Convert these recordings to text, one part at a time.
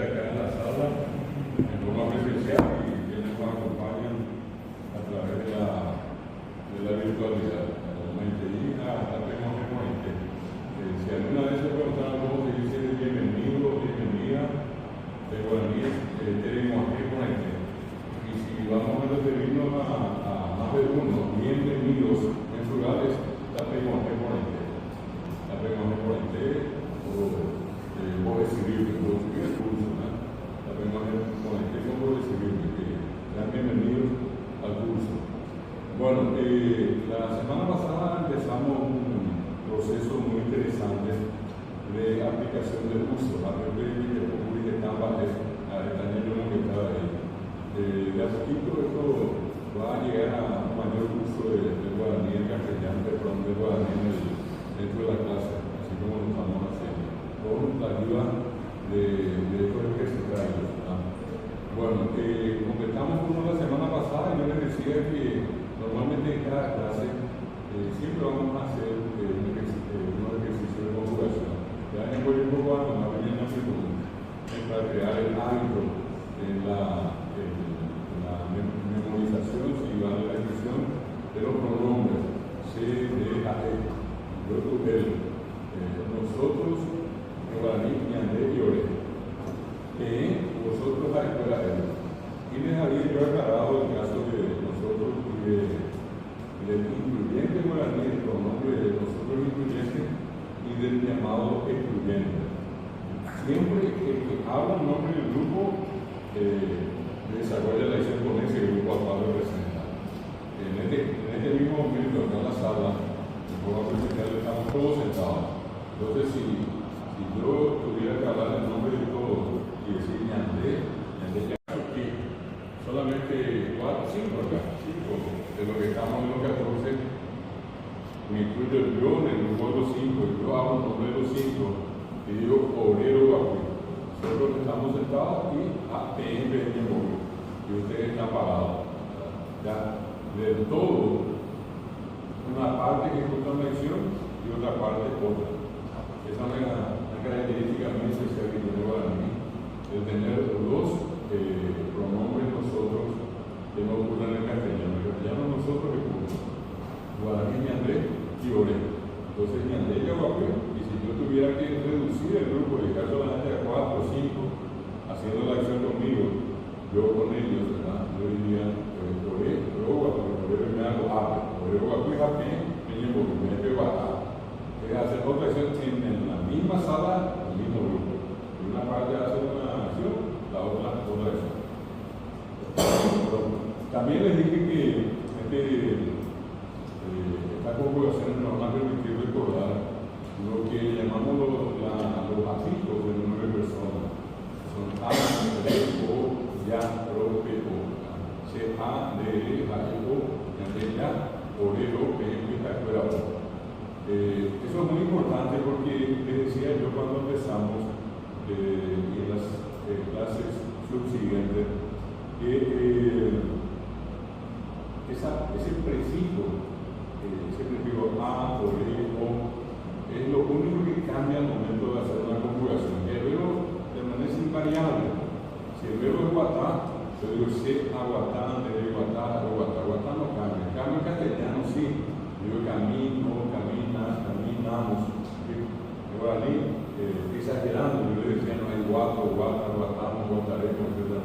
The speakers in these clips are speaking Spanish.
presente acá en la sala en forma presencial y quienes nos acompañan a través de la virtualidad. Realmente, y tenemos si alguna vez se preguntaron cómo se dice bienvenido o bienvenida, de guaraní tenemos y si vamos a referirnos a más de uno, bienvenidos en plurales, la tenemos o recibir el curso, la tenemos como recibir, que sean bienvenidos al curso. Bueno, la semana pasada empezamos un proceso muy interesante de aplicación del uso, a través de que estaba que estaba ahí. De a poquito esto va a llegar a un mayor uso de guaraní en castellano, de guaraní dentro de la clase, así como lo estamos haciendo, con la ayuda de estos ejercitarios. Bueno, completamos uno la semana pasada y yo les decía que normalmente en cada clase siempre vamos a hacer un ejercicio de conjugación. Ya en el poco a la mañana para crear el hábito en la memorización, si va a la descripción de los pronombres se, de, a, yo, tú, él, nosotros, guaraní, ñandé y ore, vosotros a la escuela él. Y les había yo aclarado el caso de nosotros y del incluyente guaraní, el pronombre de nosotros incluyente y del llamado excluyente. Siempre que habla en nombre del grupo, desarrolla la acción con ese grupo al cual representa. En este mismo momento, acá en la sala, en forma presencial, estamos todos sentados. Entonces, si yo tuviera que hablar en nombre de todos y decir ñandé, aquí, solamente 4, 5 acá, 5 de lo que estamos en los 14, me incluyo yo en el grupo de los 5, yo hablo en nombre de los 5 y digo obrero aquí. Nosotros estamos sentados y APM es mi móvil y ustedes están parados. Ya, del todo, una parte que ejecuta una acción y otra parte otra. Esa es una característica muy especial que tengo para mí, el tener los pronombres nosotros que no ocurren en castellano. En castellano nosotros ocurren guaraní, ñandé y oré. Entonces ñandé y guapé. Y si yo tuviera que reducir el grupo de caso solamente a 4 o 5 haciendo la acción conmigo, yo con ellos, ¿verdad? Yo diría oré, oré me hago ape, oré guapé, ape, me llevo, me pego a hacer otra acción en la misma sala, el mismo grupo. Y una parte hace una acción, la otra acción. También les dije que esta conjugación nos va a permitir recordar lo que llamamos los afijos del número de personas. Son A, D, O, ya, ro, P, O. C, A, D, E, A, E, O, ya, O, D, O, P, P, escuela, O. Eso es muy importante porque les decía yo cuando empezamos en las clases subsiguientes que ese prefijo A, O, D, O, es lo único que cambia al momento de hacer una conjugación. El verbo permanece invariable. Si el verbo es guatá, yo digo sé aguatá, de guatá, guatá no cambia. En cambio en castellano sí. Digo camino, caminas, caminamos. En guaraní, exagerando, yo le decía no hay guato, guata, guatamos, guataremos, etc.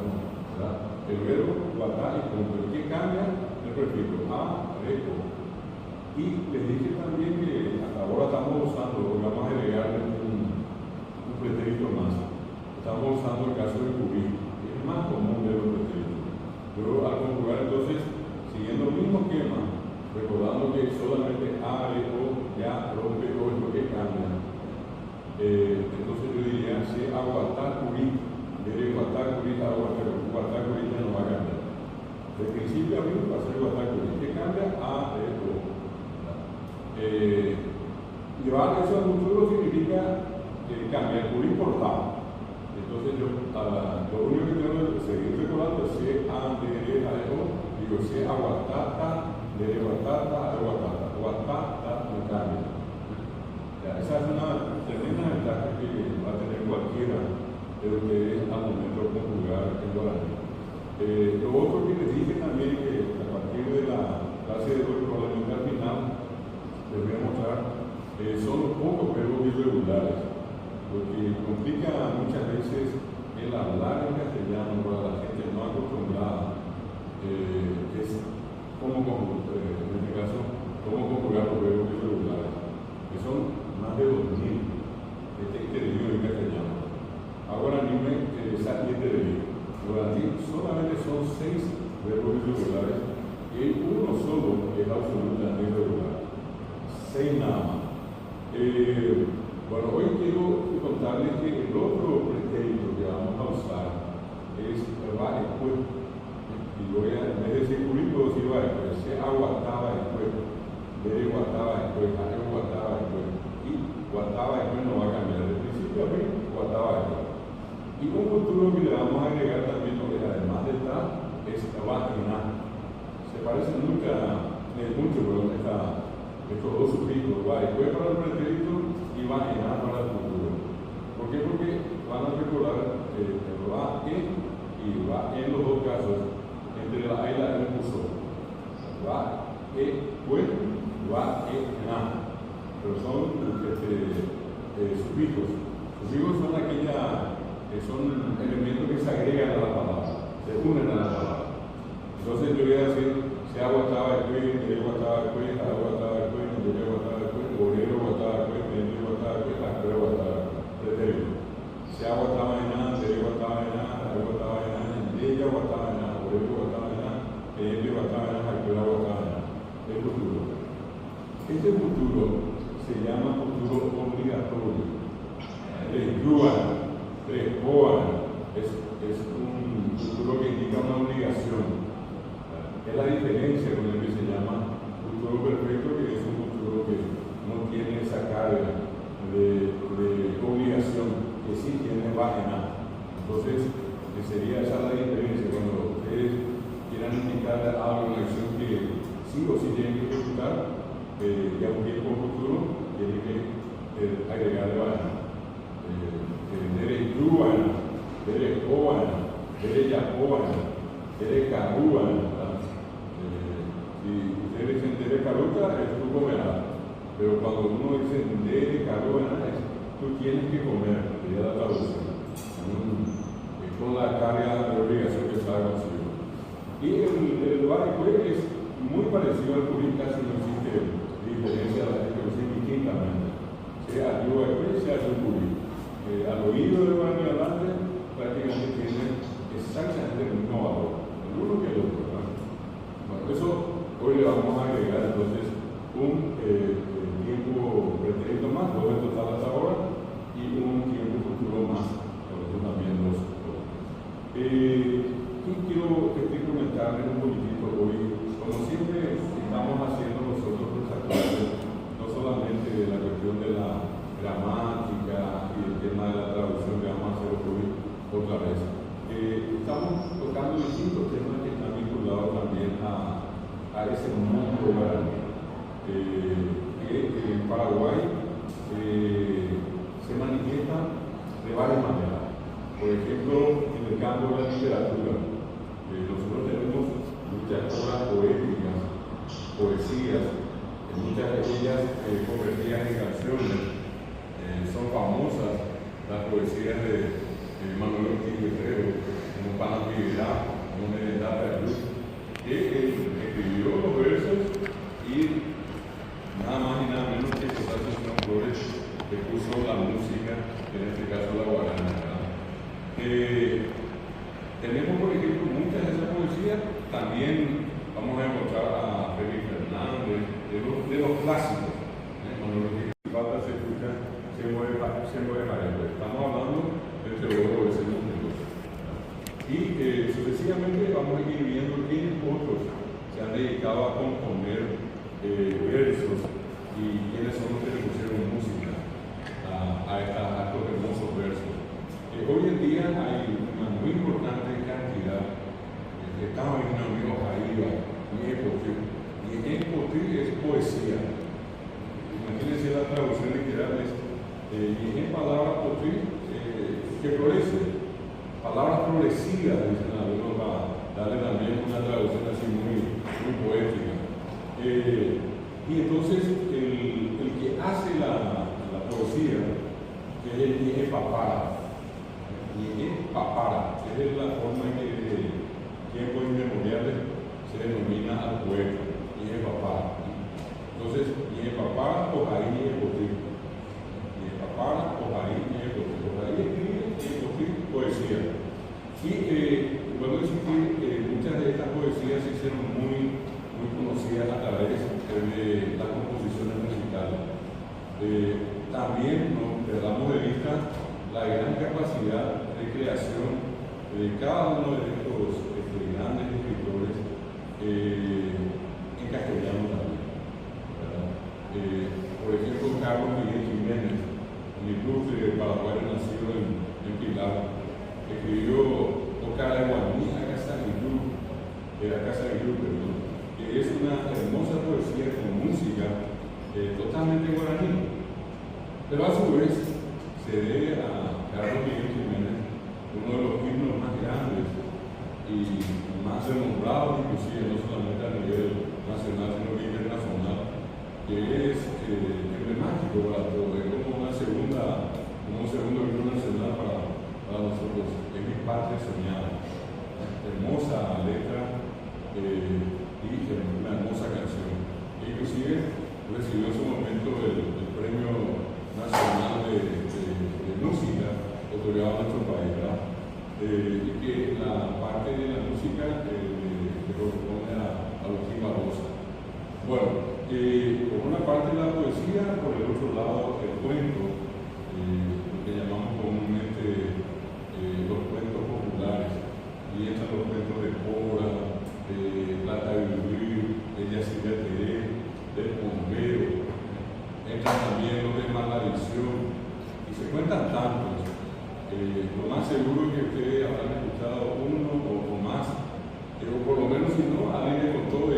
El verbo guatá y punto. ¿Qué cambia? El prefijo A, re, O. Y les dije también que hasta ahora estamos usando, vamos a agregar un pretérito más. Estamos usando el caso de cubrir, que es más común de los pretéritos. Pero al conjugar entonces, siguiendo el mismo esquema, recordando que solamente A, E, O, ya, rompe, O es lo que cambia. Entonces yo diría, si aguantar cubrir, debe aguantar cubrir, aguantar cubrir ya no va a cambiar. De principio a mí va a ser aguantar cubrir. ¿Qué cambia? A, E, O. Llevar eso al futuro significa cambiar por importar. Entonces yo lo único que tengo que seguir recordando es C, A, D, E, A, E, O. Digo C, aguatata, D, aguatata, no cambia. Esa es una tremenda ventaja que va a tener cualquiera de ustedes al Lo otro que les dije también, que a partir de la clase de hoy, probablemente al final, les voy a mostrar, son los pocos verbos irregulares. Lo que complica muchas veces el hablar en castellano para la gente no acostumbrada es cómo, en este caso, cómo conjugar los verbos irregulares, que son más de 2000 en castellano. Ahora ni me saqué de mí. Solamente son 6 verbos irregulares y uno solo es absolutamente irregular. 6 nada más. Bueno, hoy quiero contarles que el otro pretérito que vamos a usar es va después. Y voy a, en vez de decir puedo decir va después. Se aguantaba después. Debe guataba después. Hace guataba después. Y guataba después no va a cambiar. De principio a fin, guataba después. Y un futuro que le vamos a agregar también, además de estar, es va y na. Se parecen mucho, pero estos dos sufijos, va después para el pretérito y va y na para el futuro. ¿Por qué? Porque van a recordar que el va y va en los dos casos, entre la A y la N puso. Va pues, va na. Pero son sufijos. Sufijos son son elementos que se agregan a la palabra, se unen a la palabra. Entonces yo voy a decir, se aguantaba después, me aguantaba después, aguantaba después, me aguantaba después, obrero aguantaba después, me aguantaba después, actor aguantaba después. Se aguantaba de nada, se aguantaba de nada, aguantaba de nada, ella aguantaba de nada, obrero aguantaba de nada, ella aguantaba de nada, actor aguantaba de nada. El futuro. Este futuro se llama futuro obligatorio. Es un futuro que indica una obligación. Es la diferencia con el que se llama futuro perfecto, que es un futuro que no tiene esa carga de obligación, que sí tiene vagina. Entonces, sería esa la diferencia. Cuando ustedes quieran indicar algo, una acción que sí o sí tienen que ejecutar, y a un tiempo futuro, tienen que agregarle vagina. Dere yuana, dere oana, dere yapoana, dere caruana. Si ustedes dicen dere caruta, es tú comerás. Pero cuando uno dice dere caruana, es tú tienes que comer, sería la traducción. Es con la carga de obligación que está consigo. Y el baricue es muy parecido al purín, casi no existe diferencia a la gente que usa indistintamente. Sea yo sea yo purín. Al oído del barrio adelante prácticamente tienen exactamente el mismo valor, el uno que el otro, ¿verdad? Bueno, eso hoy le vamos a agregar entonces un tiempo pretérito más, 2 en total hasta ahora, y un tiempo futuro más, por eso también 2. Quiero comentarles un poquitito hoy, como siempre estamos haciendo nosotros nuestras clases, no solamente de la cuestión de la gramática y el tema de la traducción que vamos a hacer hoy otra vez. Estamos tocando distintos temas que están vinculados también a ese mundo guaraní. En Paraguay se manifiesta de varias maneras. Por ejemplo, en el campo de la literatura, nosotros tenemos muchas obras poéticas, poesías, muchas de ellas convertidas en canciones. Son famosas las poesías de Manuel Ortiz Guerrero, como Panambivirá, como Medellata de Luz, que escribió los versos y nada más y nada menos que José Flores, que puso la música, en este caso la guarana. Tenemos, por ejemplo, muchas de esas poesías. También vamos a encontrar a Félix Fernández, de los clásicos. Cuando lo que falta se escucha, se mueve María. Estamos hablando del teólogo de ese mundo. Y sucesivamente vamos a ir viendo quiénes otros se han dedicado a componer versos y quiénes son los que le pusieron música a estos hermosos versos. Hoy en día hay una muy importante cantidad. Estamos en un amigo Jaiba, y Epotí es poesía. Imagínense la traducción literal y en palabras potí que florece, palabras florecidas, dicen algunos darle también una traducción así muy, muy poética. Y entonces el que hace la poesía, que es el Yehe Papara, que es la forma en que tiempos inmemoriales se denomina al poeta, Yehe Papara. Entonces, Yehe Papara, Ojarí, Yehe Potri. Yehe Papara, Ojarí, Yehe Potri. Ojarí escribe, Yehe Potri, poesía. Y luego existir, muchas de estas poesías se hicieron muy conocidas a través de las composiciones musicales. También no perdamos de vista la gran capacidad de creación de cada uno de estos grandes escritores en castellano también, ¿verdad? Por ejemplo, Carlos Miguel Jiménez, un ilustre paraguayo nacido en Pilar, escribió Tocar de Guaní a Casa Guillú, perdón, que es una hermosa poesía con música totalmente guaraní, pero a su vez se debe a Carlos Miguel Jiménez, uno de los himnos más grandes y más renombrados, inclusive no solamente a nivel nacional, sino que internacional, que es emblemático para todo, es como un segundo himno nacional para nosotros, es mi patria soñada. Hermosa letra y una hermosa canción. Inclusive recibió en su momento el Premio Nacional de Música otorgado a nuestro país, ¿verdad? Y que la parte de la música le corresponde a Agustín Barbosa. Bueno, por una parte la poesía, por el otro lado el cuento, lo que llamamos comúnmente los cuentos populares, y entran los cuentos de Cora, de Plata de Vivir, de Yacyretá Teré, del Bombero, entran también los de Malavisión, y se cuentan tantos. Lo más seguro es que ustedes habrán escuchado uno o más, o por lo menos si no, alguien contó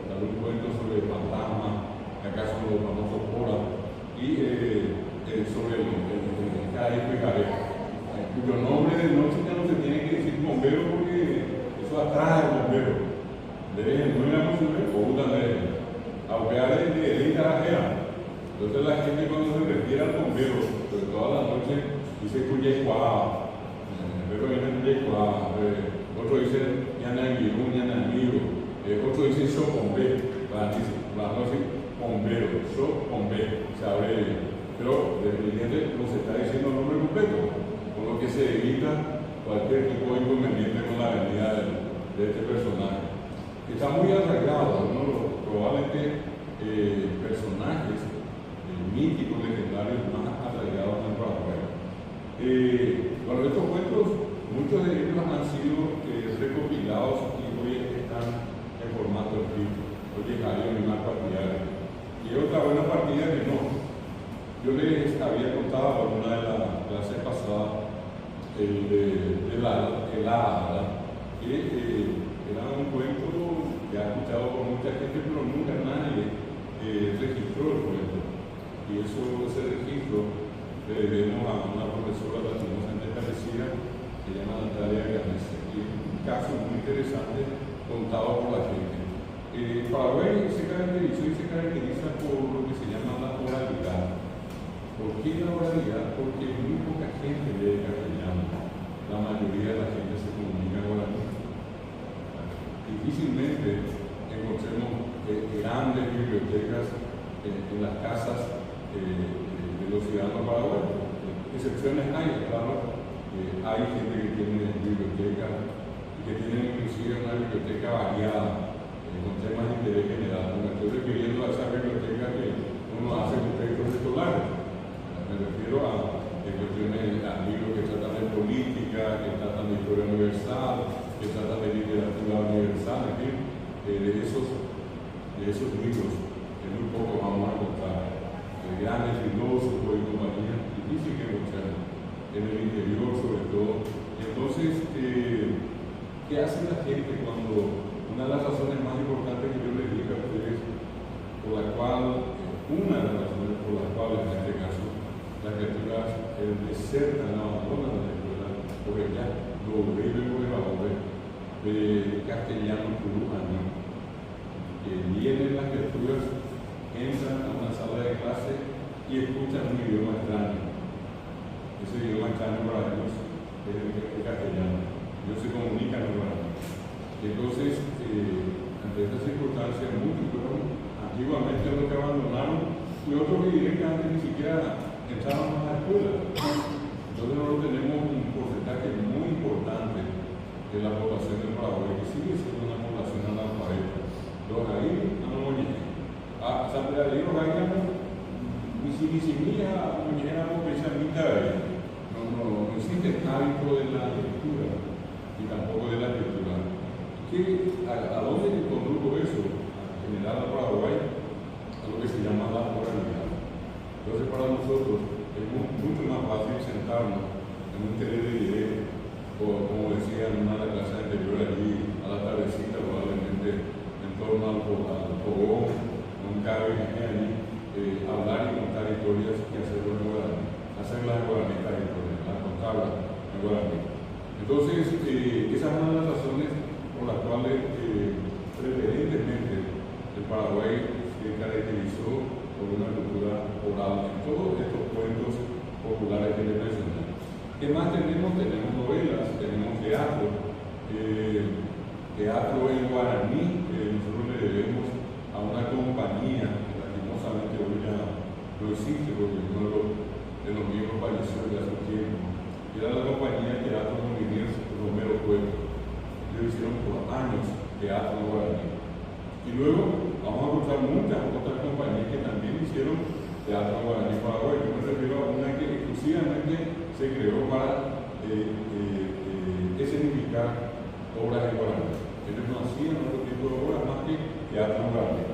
algún cuento sobre el fantasma, acaso los famosos Cora, y sobre el Caribe Careca, cuyo nombre de noche ya no se tiene que decir bombero porque eso atrae al bombero. No éramos o una de aupear de carajera. Entonces la gente cuando se refiere al bombero, sobre toda la noche, dice Cuyecuá, pero viene Cuyecuá, otro dice Yananguirú, Yananguiro, otro dice Xocombé, para no decir bombero, Xocombé, se abre, pero definitivamente nos está diciendo el nombre completo, con lo que se evita cualquier tipo de inconveniente con la venida de este personaje. Está muy arraigado, ¿no? Probablemente personajes míticos, legendarios más arraigados en Paraguay. Bueno, estos cuentos, muchos de ellos han sido recopilados y hoy están en formato escrito. Hoy llegaría mi más partidaria. Y otra buena partida que no. Yo les había contado en una de las clases pasadas el Hada, que era un cuento que ha escuchado por mucha gente, pero nunca nadie registró el cuento. Y ese registro le debemos a una profesora lastimosamente fallecida que se llama Natalia Ganese. Y es un caso muy interesante contado por la gente. Paraguay se caracteriza por lo que se llama la oralidad. ¿Por qué la oralidad? Porque muy poca gente lee castellano. La mayoría de la gente se comunica en guaraní. Difícilmente encontremos grandes bibliotecas en las casas de los ciudadanos paraguayos. Excepciones hay, claro. Hay gente que tiene bibliotecas y que tienen inclusive una biblioteca variada con temas de interés general. Me estoy refiriendo a esa biblioteca que uno hace con textos escolares. Me refiero a libros que tratan de política, que tratan de historia universal, que tratan de literatura universal, en fin, de esos libros que muy poco vamos a encontrar. Grandes filósofos y compañía, difícil que encontrar en el interior sobre todo. Entonces, ¿qué hace la gente cuando una de las razones más importantes que yo les digo a ustedes, una de las razones por las cuales en este caso las criaturas desertan, abandonan la escuela, porque ya lo horrible por el ahora de castellano cubano, que vienen las criaturas, entran a una sala de clase y escuchan un idioma extraño. Ese idioma extraño para ellos es el castellano. Ellos se comunican en guaraní. Entonces, ante esta circunstancia, muchos fueron antiguamente los que abandonaron y otros que directamente ni siquiera entraban a la escuela. Entonces, nosotros tenemos un porcentaje muy importante de la población del Paraguay, que sigue siendo una población analfabeta. Los ahí no lo llegan. A San Pedro, los ahí ni siquiera no llegan a pensar mitad. No existe el hábito de la lectura y tampoco de la escritura. ¿A dónde condujo eso? A generar al Paraguay a lo que se llama la oralidad. Entonces, para nosotros es mucho más fácil sentarnos en un televideo, o como decía en una de las clases anteriores allí, a la tardecita, probablemente en torno al fogón, un cable allí, hablar y contar historias y hacerlo en guaraní, hacerlas en guaraní, las contarlas en guaraní. Entonces, esa es una de las razones por las cuales preferentemente el Paraguay se caracterizó por una cultura oral en todos estos cuentos populares que les mencioné. ¿Qué más tenemos? Tenemos novelas, tenemos teatro, teatro en guaraní, nosotros le debemos a una compañía que lastimosamente hoy ya no existe porque uno de los miembros falleció ya hace tiempo. Era la compañía Teatro Moliniers Romero Cueto. Ellos hicieron por años teatro en guaraní. Y luego vamos a encontrar muchas otras compañías que también hicieron teatro en guaraní Paraguay. Yo me refiero a una que exclusivamente se creó para escenificar obras en guaraní. Ellos no hacían otro tipo de obras más que teatro en guaraní.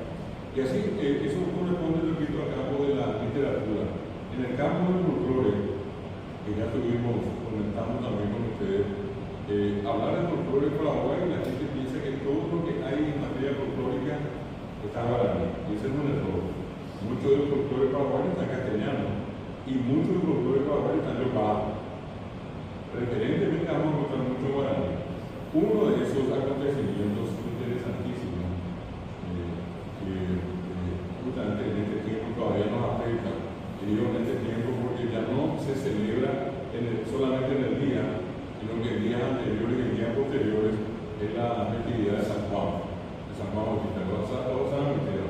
Y así, eso corresponde, repito, al campo de la literatura. En el campo del folclore, que ya estuvimos comentando también con ustedes, hablar de folclore Paraguay, la gente piensa que todo lo que hay en materia folclórica está en guaraní. Y ese es un error. Mucho del folclore paraguayo está en castellano y mucho del folclore paraguayo está en leopardo. Preferentemente vamos a encontrar mucho guaraní. Uno de esos acontecimientos interesantísimos que justamente en este tiempo todavía nos afecta, y digo en este tiempo porque ya no se celebra solamente en el día, sino que en días anteriores y en días posteriores es la festividad de San Juan Bautista. Todos saben que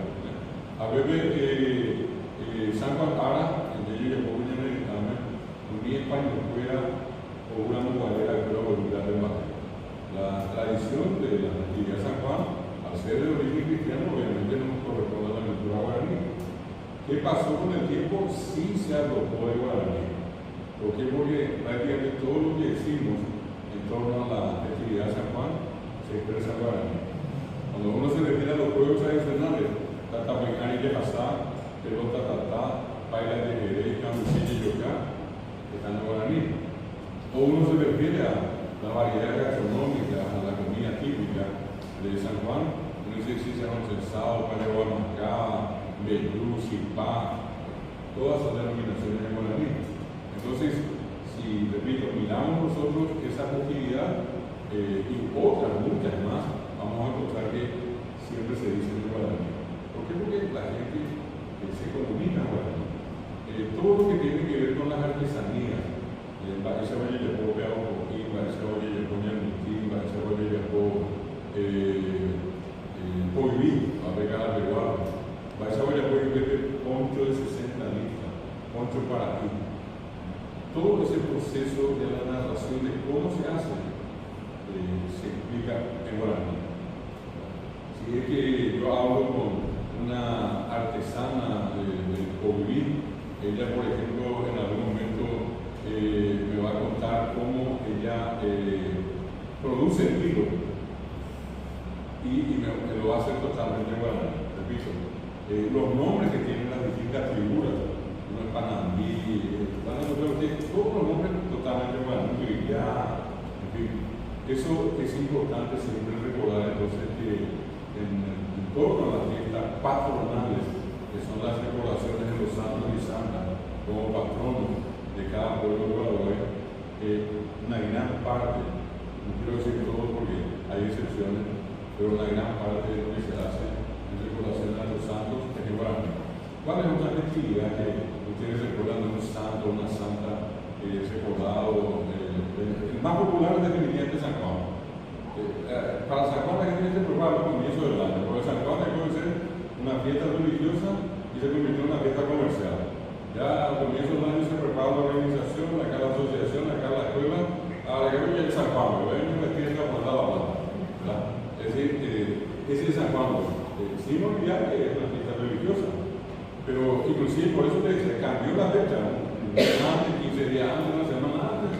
a veces San Juan Ara, en ello ya puedo llenar el examen, un día español fuera o una mugalera que era voluntad del barrio. La tradición de la festividad de San Juan, al ser de origen cristiano, obviamente no nos corresponde a la cultura guaraní. ¿Qué pasó con el tiempo? Sí se adoptó el guaraní. ¿Por qué? Porque prácticamente todo lo que decimos en torno a la festividad de San Juan se expresa en guaraní. Cuando uno se refiere a los juegos tradicionales, Tatapecán y Yajazá, Pelota Tatá, Paila de Jerez, Camucilla y Yocá, están en guaraní. O uno se refiere a la variedad gastronómica, a la comida típica de San Juan, uno dice si se han censado, Paneguamacá, Bellú, Cipá, todas esas denominaciones en guaraní. Entonces, si, repito, miramos nosotros esa festividad y otras muchas más, vamos a encontrar que siempre se dice en guaraní. ¿Por qué? Porque la gente se comunica en guaraní. Todo lo que tiene que ver con las artesanías, ese oye de pope a Ocoquín, ese oye de Coñanutín, ese oye de Poibí, a pegar a peruano, ese oye de poncho de 60 listas, poncho para ti. Todo ese proceso de la narración de cómo se hace se explica en guaraní. Si es que yo hablo con una artesana de Poibí, ella, por ejemplo, en algún momento me va a contar cómo ella produce el vino y me lo va a hacer totalmente en guaraní. Repito, los nombres que tienen las distintas figuras, uno es Panambí, todos los nombres totalmente en guaraní, ya, en fin. Eso es importante siempre recordar entonces que en torno a las fiestas patronales, que son las recordaciones de los santos y santas como patronos de cada pueblo de Paraguay, una gran parte, no quiero decir todo porque hay excepciones, pero una gran parte de lo que se hace en recordación a los santos es en guaraní. ¿Cuál es otra festividad que ustedes recuerdan de un santo, una santa recordado? El más popular es definitivamente San Juan. Para San Juan la gente se prepara al comienzo del año, porque San Juan dejó de ser una fiesta religiosa y se convirtió en una fiesta comercial. Ya al comienzo del año se prepara la organización, acá la asociación, acá la escuela, a la que viene San Juan, que viene una fiesta por la banda. Es decir, ese es San Juan, sin olvidar que es una fiesta religiosa. Pero inclusive por eso se cambió la fecha, ¿no? Antes, 15 días antes, una semana antes,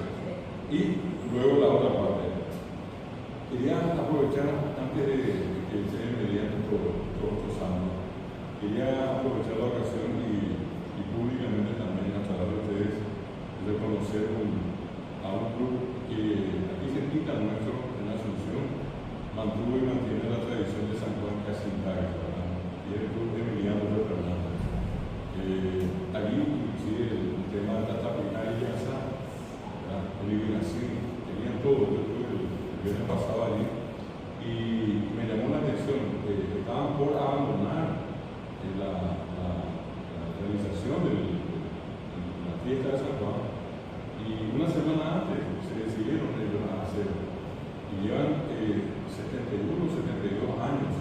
y luego la otra parte. Quería aprovechar, antes de que se mediante todos estos años, quería aprovechar la ocasión y públicamente también a través de ustedes reconocer a un club que aquí cerquita nuestro, en Asunción, mantuvo y mantiene la tradición de San Juan Casintares, y el club de Emiliano de Fernández. Allí, inclusive, el tema de la tapicaria y asa, eliminación, tenían todo, el viernes pasado allí, y me llamó la atención, estaban por abandonar la realización de la fiesta de San Juan, y una semana antes se decidieron ellos a hacerlo, y llevan 71, 72 años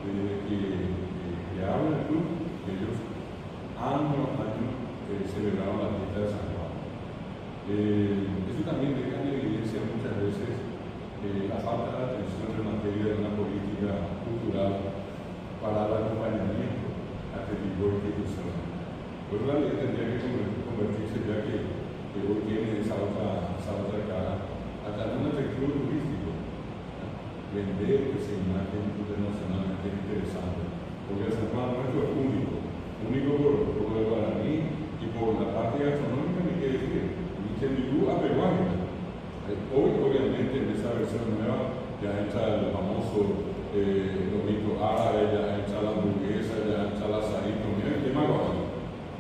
desde que habla el club, que ellos año a año celebraron la fiesta de San Juan. Eso también deja en evidencia muchas veces la falta de atención en materia de una política cultural para el acompañamiento a este tipo de instituciones. Pues la ley tendría que convertirse, ya que hoy tiene esa otra cara, hasta en un atractivo turístico. Vender esa imagen internacionalmente interesante, porque el San Juan nuestro es único por lo de guaraní y por la parte gastronómica, ni que decir, y que a peruano. Hoy, obviamente, en esa versión nueva, ya está el famoso lomito árabe, ya está la hamburguesa, ya está el asadito, mira el tema guaraní.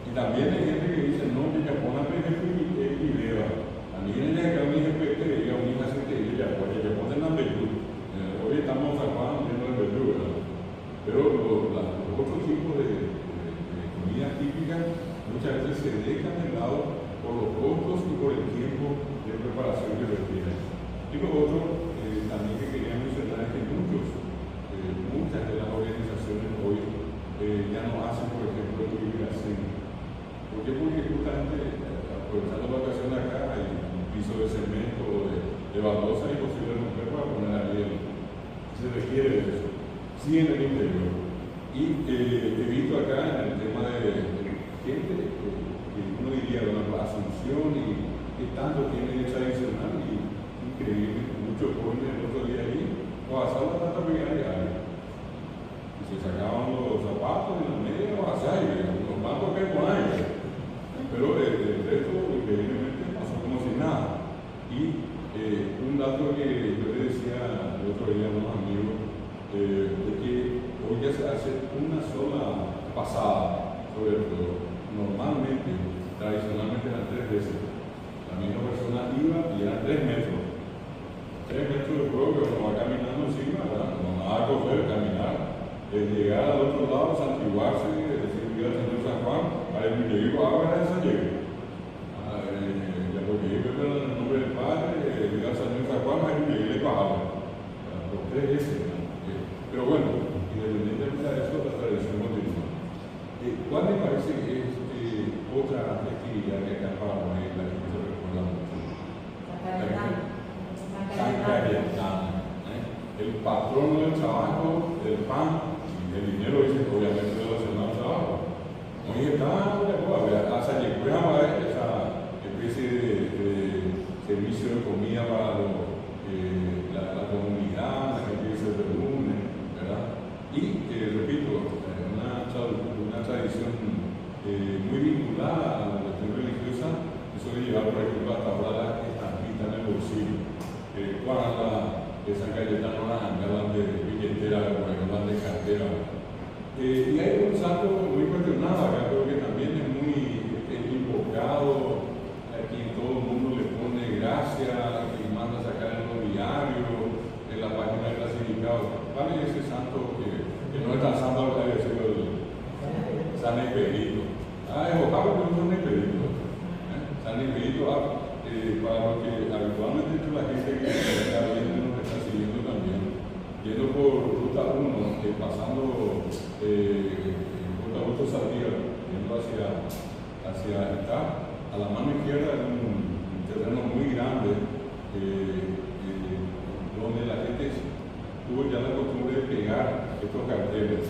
Y también hay gente que dice, no, que ya pone idea. A mí en el que mi jefe te diga, un hija se te dice, ya ponen la verdura. Hoy estamos San Juan viendo la verdura, pero los otros tipos de comida típica muchas veces se dejan de lado por los costos y por el tiempo de preparación que requieren. Y lo otro también que quería mencionar es que muchas de las organizaciones hoy ya no hacen, por ejemplo, liberación. ¿Por qué? Porque justamente aprovechando la ocasión acá hay un piso de cemento o de baldosa y posible romper para poner ahí se requiere de eso. Sí, en el interior. Y he visto acá en el tema de gente que uno diría de la Asunción y que tanto tiene esa adicional y increíble, muchos jóvenes el otro día ahí, o asado la tapicaria y se sacaban los zapatos y las medias o asado y los bancos que con aire, pero el resto increíblemente pasó como si nada. Y un dato que yo le decía el otro día a unos amigos, de que hoy ya se hace una sola pasada sobre el fuego. Normalmente, tradicionalmente eran 3 veces. La misma persona iba y eran 3 metros. 3 metros de fuego que uno va caminando encima, ¿verdad? No nada a coger, caminar, llegar al otro lado, santiguarse, decir que el Señor San Juan, para el que llego ahora es San Diego. Ya porque yo creo en el nombre del Padre, llegar al Señor San Juan, hay que llegué bajado. Los 3 veces. Pero bueno, independientemente de eso, la tradición continúa. ¿Cuál me parece que es otra festividad que acá para la gente se recuerda mucho? San Cayetano. El patrono del trabajo, del pan y del dinero, dice obviamente relacionado al trabajo. Hoy está hasta llegó a esa especie de servicio de comida para la comunidad, la gente que se reúne, ¿verdad? Y repito, una tradición muy vinculada a la cuestión religiosa, eso de llevar, por ejemplo, hasta ahora la estampita en el bolsillo. Cuando de San Cayetano hablan de billetera, por ejemplo, hablan de cartera. Y hay un santo muy cuestionado acá, creo que también es muy invocado, a quien todo el mundo le pone gracia, que manda sacar en los diarios, en la página universidad. Está a la mano izquierda en un terreno muy grande, donde la gente tuvo ya la costumbre de pegar estos carteles.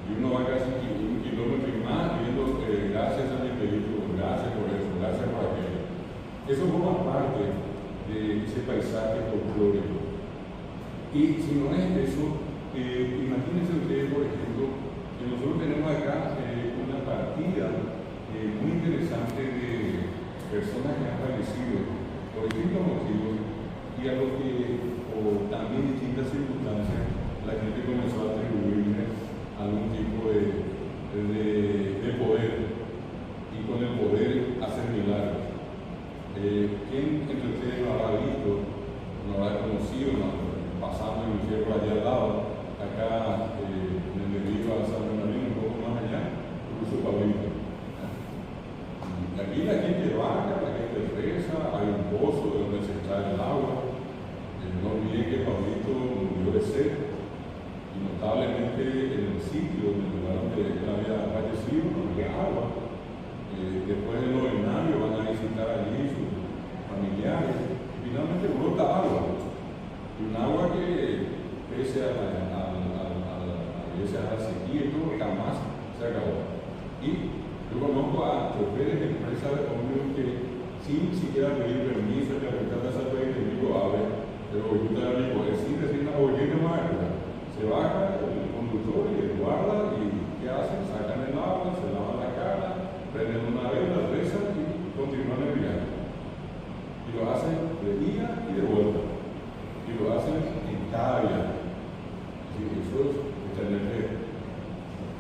Y uno va casi 1 kilómetro y más viendo gracias a mi vehículo, gracias por eso, gracias por aquello. Eso forma parte de ese paisaje folclórico. Y si no es eso, imagínense ustedes, por ejemplo, que nosotros tenemos acá una partida muy interesante de personas que han fallecido por distintos motivos y a lo que, o también distintas circunstancias, la gente comenzó a atribuirle algún tipo de poder, y con el poder hacer milagros. ¿Quién entre ustedes lo habrá visto, lo habrá conocido, pasando en el cielo allá al lado, acá en el desvío a San Bernardino, un poco más allá, Cruzo Pablito? Aquí la gente baja, la gente reza, hay un pozo de donde se extrae el agua. No olviden que Pablito murió de sed, y notablemente en el sitio, en el lugar donde él había fallecido, no había agua. Después del novenario van a visitar allí sus familiares, y finalmente brota agua. Y un agua que, pese a la sequía y todo, jamás se acabó. Y yo conozco a choferes de empresas de ómnibus que, sin siquiera pedir permiso, que ahorita esa vez que digo, a ver, pero yo te digo, es sin decir una bollita más, se baja el conductor y el guarda, y ¿qué hacen? Sacan el agua, se lavan la cara, prenden una vela, rezan y continúan el viaje. Y lo hacen de ida y de vuelta. Y lo hacen en cada viaje. Así que eso es tener fe.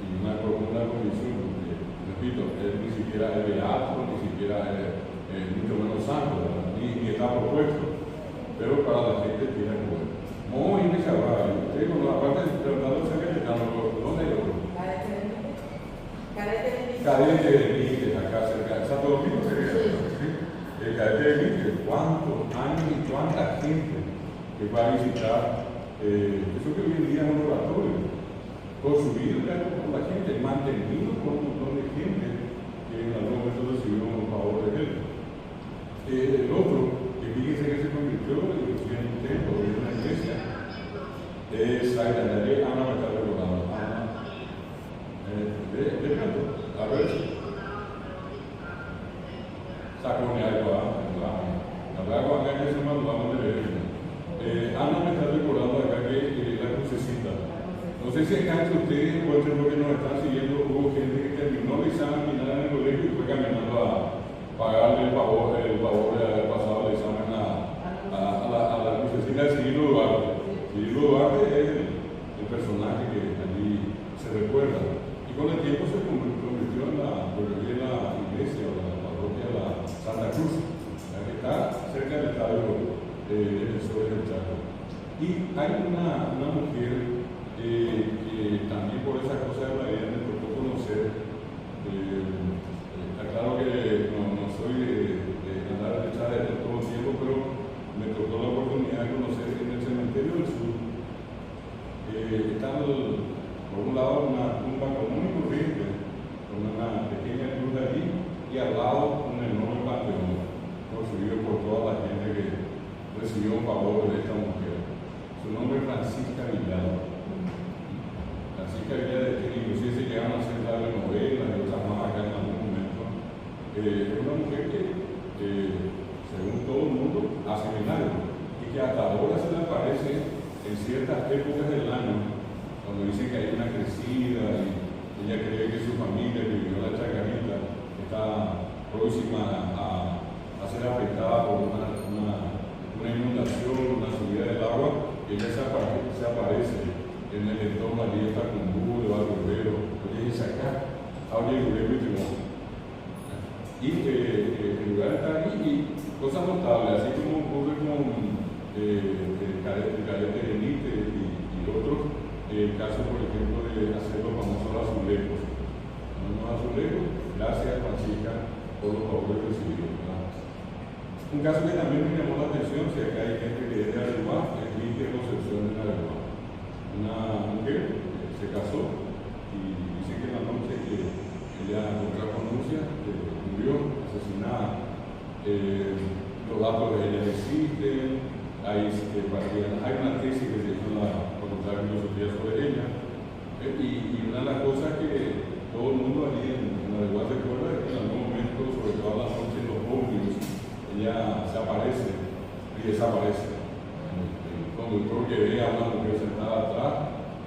Y una condición, porque, repito, él ni siquiera es beato, ni siquiera es mucho menos santo, ni está propuesto. Pero para la gente tiene poder. Muy iniciativa. Usted, aparte de tratarlo cerca, ¿dónde hay otro? Cadete de límites, acá cerca de Santo Domingo sería eso, ¿sí? El cadete de límites, ¿cuántos años y cuánta gente que va a visitar eso que hoy en día es un oratorio? Construido por la gente, mantenido por un montón de gente que en algún momento recibió un favor de él. El otro, que fíjense que se convirtió en un templo, en una iglesia, es Santa Ana, me está recordando. De canto, a ver si sacó mi agua, la agua acá que se llama, vamos a leer. Ana me está recordando acá que la crucecita. No sé si acá entre ustedes o entre los que nos están siguiendo hubo gente que terminó el examen final en el colegio y fue caminando a pagarle el favor de haber pasado el examen a la crucecita de Cirilo Duarte. Cirilo Duarte es el personaje que allí se recuerda. Y con el tiempo se convirtió en la iglesia o la parroquia de la Santa Cruz, la que está cerca del estadio de Jesús del Chaco. Y hay una mujer que también por esa cosa de la vida me tocó conocer. Está claro que no soy de andar detrás de todo el tiempo, pero me tocó la oportunidad de conocer en el cementerio del sur. Está por un lado una tumba común y corriente, con una pequeña cruz allí, y al lado un enorme panteón, construido por toda la gente que recibió un favor de esta mujer. Su nombre es Francisca Villado. Francisca Villado, que inclusive se llegaron a hacer novelas y otras más acá en algún momento. Es una mujer que, según todo el mundo, hace milagros, y que hasta ahora se le aparece en ciertas épocas del año, cuando dicen que hay una crecida y ella cree que su familia que vivió la Chacarita está próxima a ser afectada por una inundación, una subida del agua, y ella se aparece en el entorno allí, está con Budo, Algorbero, oye, dice acá, habla el Gurero y Timón. Y el lugar está ahí, y cosas notables, así como ocurre con el cadete de Elite y otros. El caso, por ejemplo, de hacer los famosos azulejos. Los azulejos, gracias Francisca por los favores recibidos. Un caso que también me llamó la atención, si acá hay gente que es de Aruba, es Lidia Concepción de Aruba. Una mujer se casó y dice que en la noche que ella contrajo anuncia, murió asesinada. Los datos de ella existen, hay una tesis que se hizo en la Facultad de Filosofía sobre ella, y una de las cosas que todo el mundo allí en la igual recuerda es que en algún momento, sobre todo a la noche en los ómnibus, ella se aparece y desaparece. El conductor que ve a una mujer sentada atrás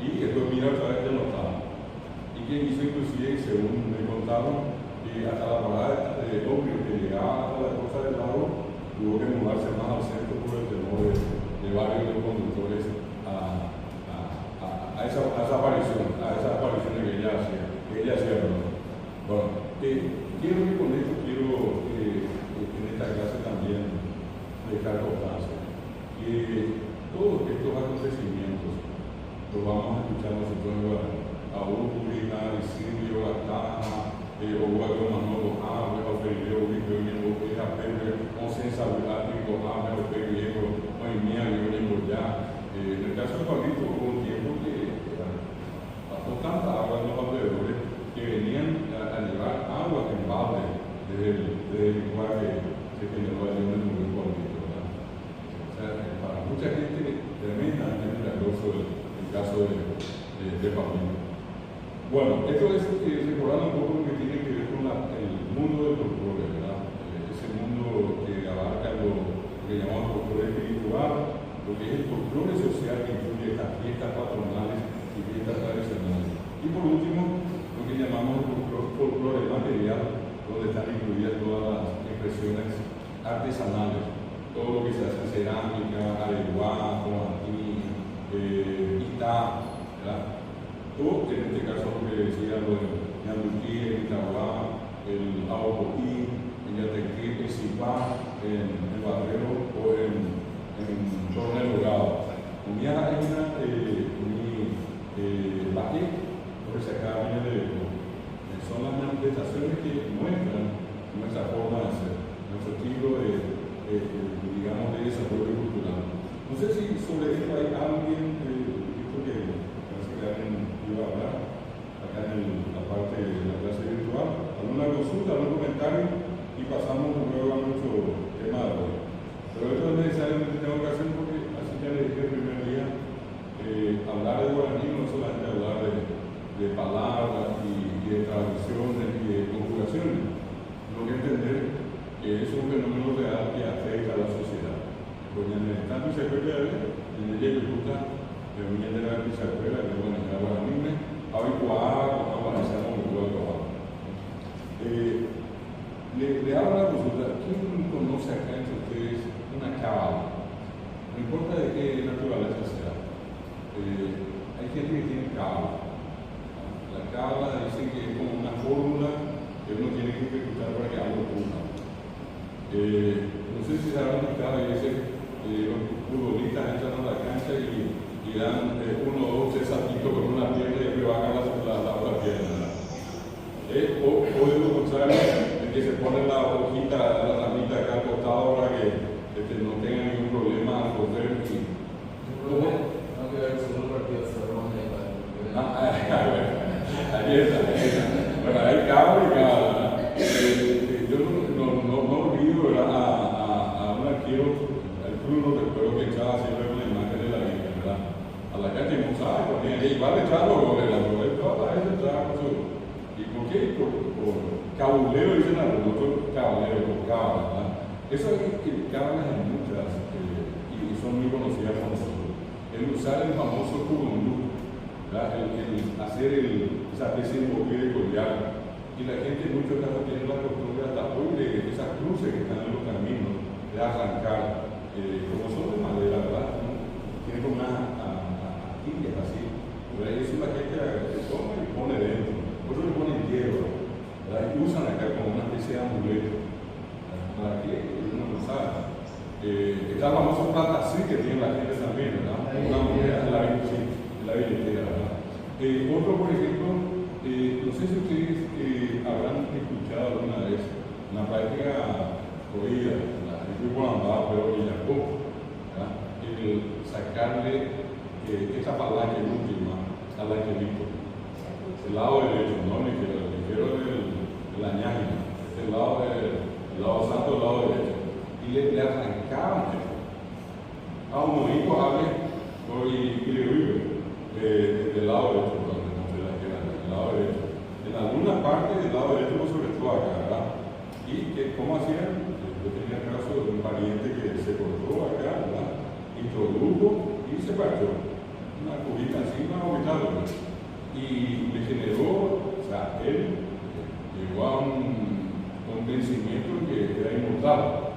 y después mira otra vez que no está. Y que hizo inclusive, según me contaron, hasta la parada de ómnibus que llegaba hasta la costa del lago, tuvo que mudarse más al centro por el temor de varios de los conductores a esa aparición, a esas apariciones que ella hacía, perdón. Bueno, quiero que con esto en esta clase también dejar constancia que todos estos acontecimientos los vamos a escuchar nosotros a Úrgula, Isilio, Latana, Oguayo Manolo, Ame, Ofelio, Victorio, Pepe, Ocensa, Ático, Ame, Ofelio, Oimía, León, ya. En el caso de Pablito, hubo un tiempo que pasó tanta agua en los alrededores que venían a llevar agua en balde desde el lugar que se generó allí en el mundo de Pablito, ¿verdad? O sea, para mucha gente tremendamente milagroso el caso de Pablito. Bueno, esto es recordar un poco lo que tiene que ver con el mundo del folclore, ¿verdad? Ese mundo que abarca lo que llamamos folclore espiritual, lo que es el folclore social que incluye estas fiestas patronales y fiestas tradicionales. Y por último, lo que llamamos el folclore material, donde están incluidas todas las expresiones artesanales, todo lo que se hace en cerámica, areguá, comatí, itá, ¿verdad? O en este caso lo que decía lo de Ñandutí, el Itahuá, el Aocoí, el Yatequí, el Cipá, el Barrero o en Torneo Dorado. Unía hay una baje, por esa acá viene son las manifestaciones que muestran nuestra forma de ser, nuestro estilo digamos, de desarrollo cultural. No sé si sobre esto hay alguien, visto que parece que alguien iba a hablar acá en la parte de la clase virtual, alguna consulta, algún comentario y pasamos luego a nuestro tema de hoy. Pero esto es necesariamente tengo que hacer porque así ya le dije el primer día, hablar de guaraní no solamente hablar de palabras y de traducciones y de conjugaciones, sino que entender que es un fenómeno real que afecta a la sociedad. Porque en el tanto se puede en el día que gusta, de un de la que se acuerda, que bueno, en la guaraní, habitual, o avanzamos en el trabajo. Le hago la consulta, ¿quién conoce acá entre ustedes una cábala? No importa de qué naturaleza sea. Hay gente que tiene cábala. La cábala dice que es como una fórmula que uno tiene que ejecutar para que algo ocurra. No sé si se habrán fijado y dice los futbolistas entran a la cancha y dan 1, 2, 3 saltitos con una pierna y después bajan la otra pierna. O de lo contrario, el que se pone la hojita, la ramita acá al costado para que no tenga ningún problema al correr. No quiero ver el segundo partido de Cerrón. Ahí está. Bueno, hay cábala y cábala. Yo no olvido, ¿verdad? A un arquero, al club no recuerdo que echaba siempre una imagen de la Virgen, ¿verdad? A la gente no sabe, ponía, igual echaba los goles, la goles, toda la gente echaba con su. ¿Y por qué? Por cabulero, dicen algunos, cabulero, por cábala, ¿verdad? Eso es que cábalas en muchas, y son muy conocidas por nosotros. El usar el famoso curundú, ¿verdad? El hacer esa especie de boquete de collar. Y la gente en muchos casos tiene la costumbre hasta hoy de esas cruces que están en los caminos, de arrancar, como son de madera, ¿verdad? Tienen como unas astillas así. Pero ahí eso la gente se toma y pone dentro. Otros le ponen hierro, ¿verdad? Y usan acá como una especie de amuleto, para que uno lo sabe. Está la famosa plata así que tiene la gente también, ¿verdad? Una moneda en la billetera, ¿verdad? Otro, por ejemplo, no sé si ustedes habrán escuchado alguna vez una práctica oída, el grupo andaba pero en Jacob, el sacarle esta palanca última al angelito, el lado derecho, no el ligero del de la ñáquina, el lado santo, el lado derecho, y le arrancaban eso. A un momento hable y le vive del lado derecho, del lado derecho. En alguna parte del lado derecho, sobre todo acá, ¿verdad? Y que, ¿cómo hacían? Yo tenía el caso de un pariente que se cortó acá, ¿verdad? Introdujo y se partió. Una cubita así, una orbital, ¿verdad? Y le generó, o sea, él llegó a un convencimiento que era inmortal.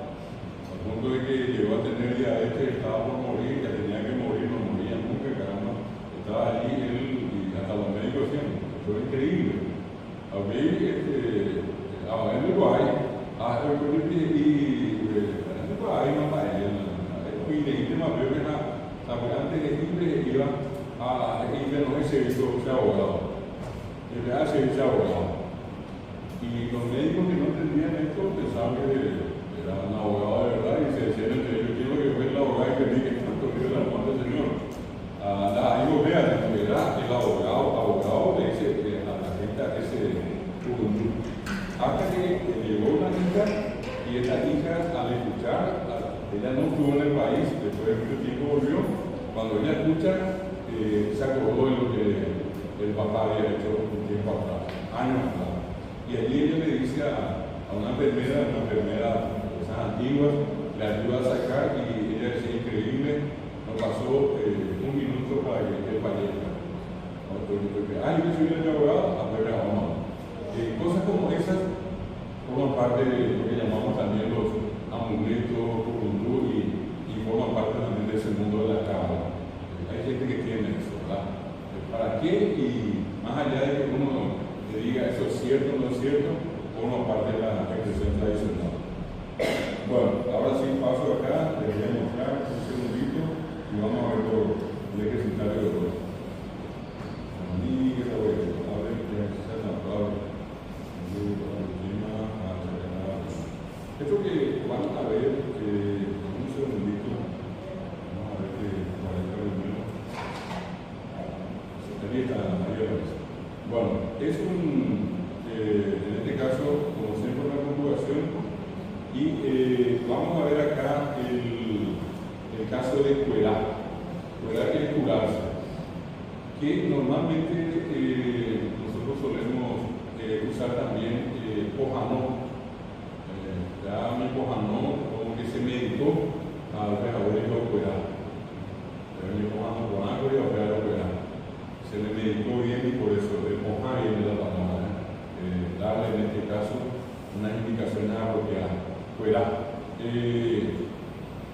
Al punto de que llegó a tener diabetes, estaba por morir, que tenía que morir, no moría nunca, caramba. Estaba allí él y hasta los médicos decían, eso es increíble. Aquí, en Uruguay, no para él, y más veo que antes de Ibe iba a Ibe no es servicio abogado, era servicio abogado. Y los médicos que no entendían esto pensaban que era un abogado de verdad y se decían entre ellos, quiero que fue el abogado que me diga tanto que la muerte del Señor. Ahí lo vean, era el abogado le dice a la gente a ese juventud. Hasta que llegó una hija y esta hija al escuchar, ella no estuvo en el país, después de mucho tiempo volvió, cuando ella escucha se acordó de lo que el papá había hecho un tiempo atrás, años atrás. Y allí ella le dice a una enfermera de esas antiguas, le ayuda a sacar y ella dice, increíble, no pasó un minuto para que él fallezca. Yo soy el abogado, a ver, vamos. Cosas como esas forman parte de lo que llamamos también los amuletos, kurundú, y forman parte también de ese mundo de la cábala. Hay gente que tiene eso, ¿verdad? ¿Para qué? Y más allá de que uno le diga eso es cierto o no es cierto, forma parte de la expresión tradicional. Bueno, ahora sí paso acá, les voy a mostrar un segundito y vamos a ver el ejercitario de hoy. Esto que van a ver, un segundito, vamos a ver que 40 minutos. Ahí está. Bueno, es en este caso, como siempre, una conjugación. Y vamos a ver acá el caso de cuerar. Cuerar quiere curarse. Que normalmente nosotros solemos usar también pojanó. Ya mi pojanó, como que se meditó al pecador y lo cuerar. Mi pojanó con algo y lo cuerar. Se le meditó bien y por eso el pojar viene la palabra. Darle en este caso unas indicaciones apropiadas. Cuerar.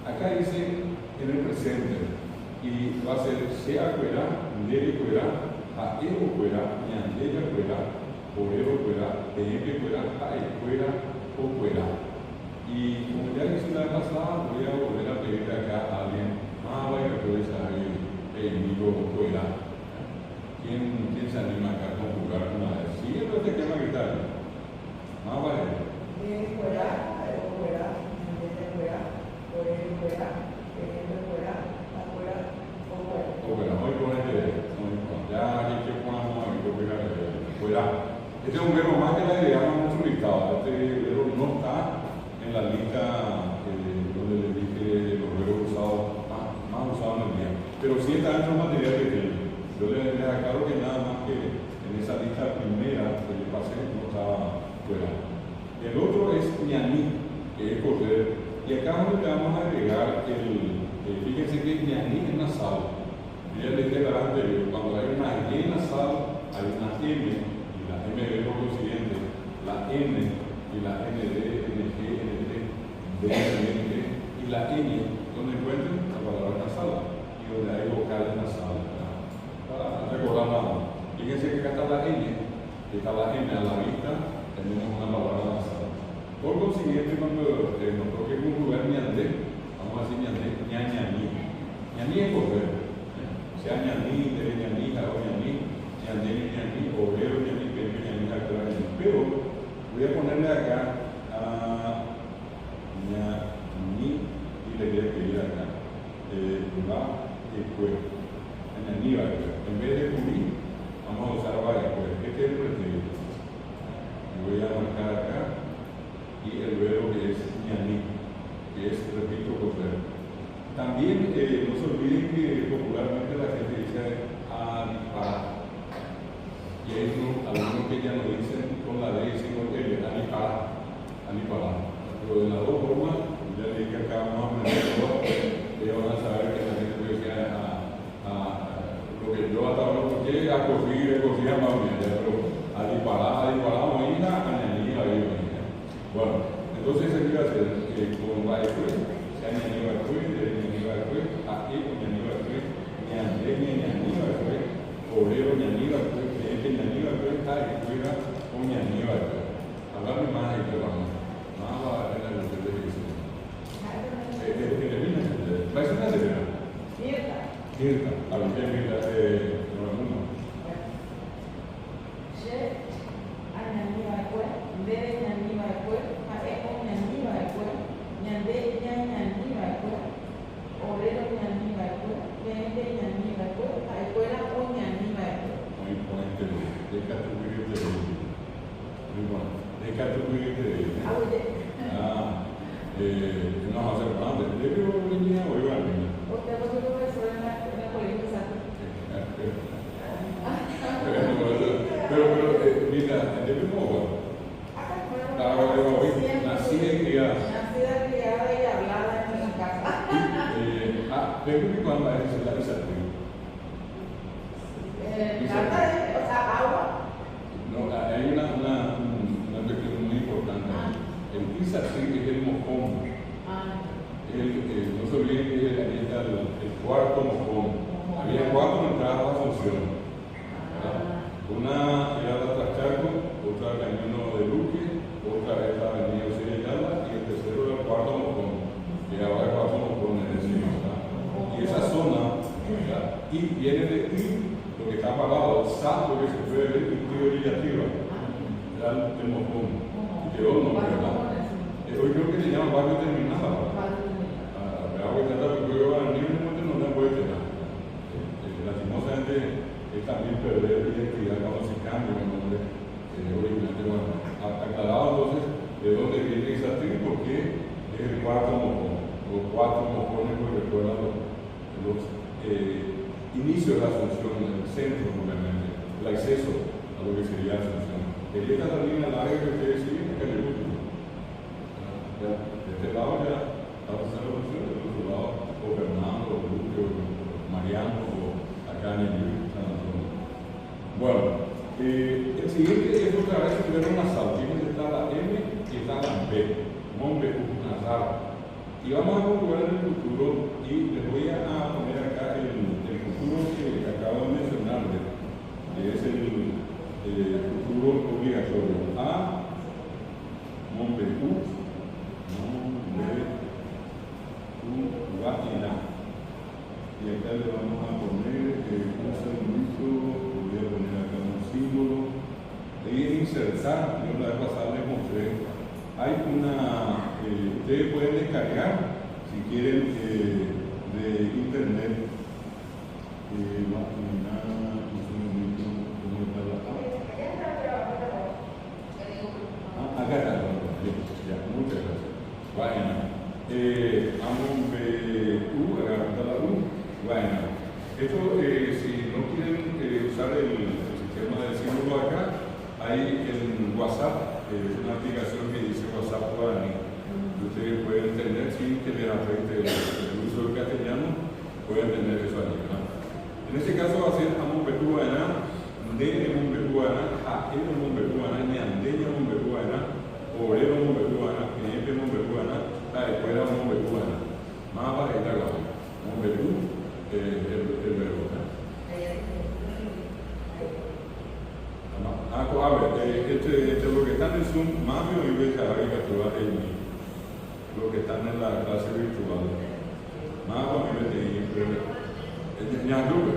Acá dice en el presente. Y va a ser sea cuerar, debe cuerar, a ego cuerar, y andella cuerar, o ego cuerar, debe cuerar, a cuerar o cuerar. Y como ya hice la pasada, voy a volver a pedirle acá a alguien, vaya que puede saber el amigo cuerar. ¿Quién se anima acá a conjugar una vez? Sí, entonces te quema gritar. Vaya. Cuerar, ego cuerar, andella cuerar, o ego cuerar, debe cuerar. Bueno, hoy ponete, ya hay que poner fuera. Este es un verbo más que la llama mucho listado. Este verbo no está en la lista donde les dije los verbos usados, más usados en el día. Pero sí está en los materiales que tiene. Yo les aclaro que nada más que en esa lista primera que le pasé no estaba fuera. El otro es ñaní, que es correr. Y acá le vamos a agregar fíjense que ñaní es nasal. Ya les dije anterior, cuando hay una Y nasal, hay una M, y la M es por lo siguiente, la N y la ND, NG, NT, DNG, y la N, donde encuentren la palabra nasal, y donde hay vocales nasales. Para recordar nada más. Fíjense que acá está la N, está la M a la vista, tenemos una palabra nasal. Por consiguiente, cuando nos toque conjugar ñandé, vamos a decir ñandé, ñañaní. Ñaní es correr. Sea ñaní, debe ñaní, jaro ñaní, ñandé ñaní, obrero ñaní, pepe ñaní, jaro ñaní. Pero voy a ponerle acá a ñaní y le voy a pedir acá va después. Ñaní va después. En vez de cubrir, vamos a usar va después. Este es el pretérito. y voy a marcar acá, y el verbo que es ñaní, que es, repito, coser. También no se olviden que popularmente la gente dice alipara, y hay algunos que ya no dicen con la D, sino que alipara, pero de las dos formas, ya le dije acá más o menos todo, ellos van a saber que la gente puede decir lo que yo hasta ahora escuché, a cosir más bien, pero alipara, oína, añaní, bueno, entonces aquí va a ser con la después, se añadió después, aquí añadió después, ñaní después, obrero ñaní después, cliente ñaní después, escuela con ñaní después. Háblame más de esto, vamos. Más va a ver la lección de Jesús. ¿Va a ser una severa? Mirta. A lo que es Mirta, no es uno. No, hace nada, de que yo venía o iba a venir. Pero, mira, de qué modo. Nacida y criada. Y hablada en mi casa. Creo que cuando es la desafío. Agua. No, hay una cuestión muy importante. El Isatri es el mojón. No se olviden que ahí está el cuarto mojón. Había cuatro entradas a la función. Una era la Trascharco, otra el camino de Luque, otra es la avenida Occidentala y el tercero era el cuarto mojón. Que ahora es cuarto mojón en ese ¿verdad? Y esa zona, ¿verdad? Y viene de I, lo que está apagado, Sa, lo que se puede ver, y orillativa, era el mojón. Y quedó el nombre, ¿verdad? Hoy creo que se llama barrio terminado. Porque yo a nivel de no me puede tener. Lastimosamente es también perder identidad cuando se cambia el nombre originalmente. Bueno, aclarado entonces de dónde viene esa tribu, porque es el cuarto mojón. Los cuatro mojones que recuerdan los inicios de la Asunción, el centro, obviamente, el acceso a lo que sería la Asunción. Y esta es la línea larga que ustedes siguen, que es el último. De este lado ya vamos a hacer la Asunción, del otro lado, o Fernando, o Luque, o Mariano, o acá en el San Antonio. Bueno, el siguiente es otra vez ver una sal. Fíjense, está la M y está la B. Nombre, Nazar. Y vamos a calcular el futuro y les voy a poner acá el futuro que acabo de mencionarles, que es el futuro obligatorio. A, nombre U, y acá le vamos a poner un segundito, voy a poner acá un símbolo y insertar. Yo la vez pasada les mostré, hay ustedes pueden descargar si quieren de internet acá está, ya, muchas gracias. Vayan. Agarrando la luz. Bueno, esto si no quieren usar el sistema del símbolo acá, hay en WhatsApp, una aplicación que dice WhatsApp Guaraní. Ustedes pueden tener sin que les afecte el uso del castellano, pueden tener eso ahí, ¿no? En este caso va a ser Amombetu Guaraná, Ndene Mombetu Guaraná, Jael Mombetu Guaraná, Ñandeña Mombetu Guaraná, Obrero Mombetu Guaraná, Cliente Mombetu Guaraná, la escuela Mombetu Guaraná. Más para esta cosa, Mombetu, el verbo. A ver, lo que están en Zoom, más me voy a saber capturar lo que están en la clase virtual. Más para mí me tenía, ñanduve.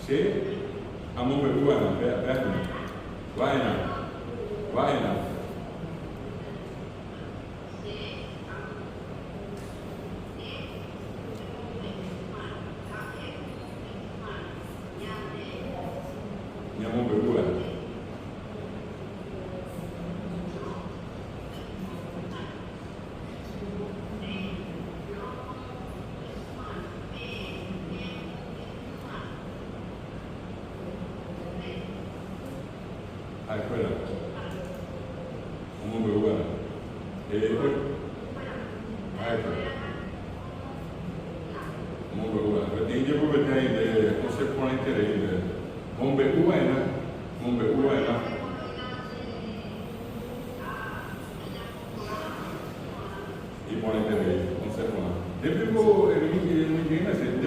Sí, amo peruana, vean, vaina. Mombe uena, mombe uena. Y ponete ahí, no sé cómo. De primo, de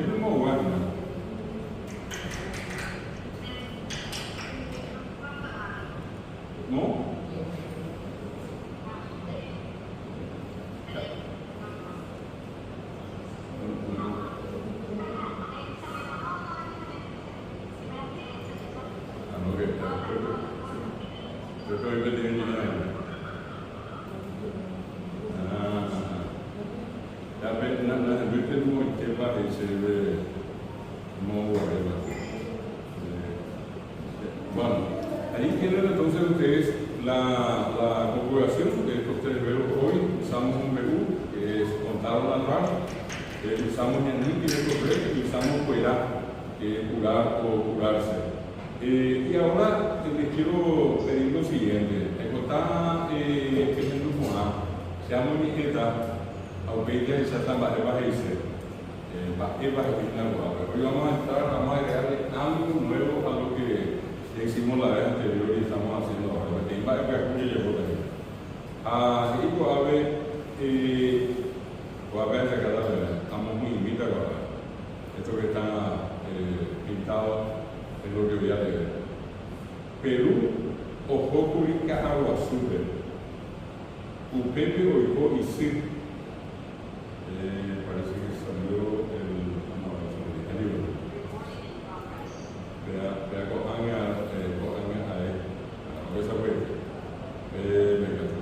primo uena. ¿No? Bueno, ahí tienen entonces ustedes la conjugación de estos tres verbos hoy. Usamos un verbo que es contar o narrar, usamos ñaní, que es correr, y usamos cuerá, que es curar o curarse. Y ahora les quiero pedir lo siguiente: está empezando con A, se llama mi eta, aunque ya se está más de hoy vamos a agregarle algo nuevo a lo que hicimos la vez anterior y estamos haciendo ahora. Y estamos muy invitados ahora. Esto que está pintado es lo que voy a leer. Perú, Ojocurica, Agua Super. Upepe, Oico y Sir. Parece que salió el libro. Vea, cojan a él. Esa fue. Me encantó.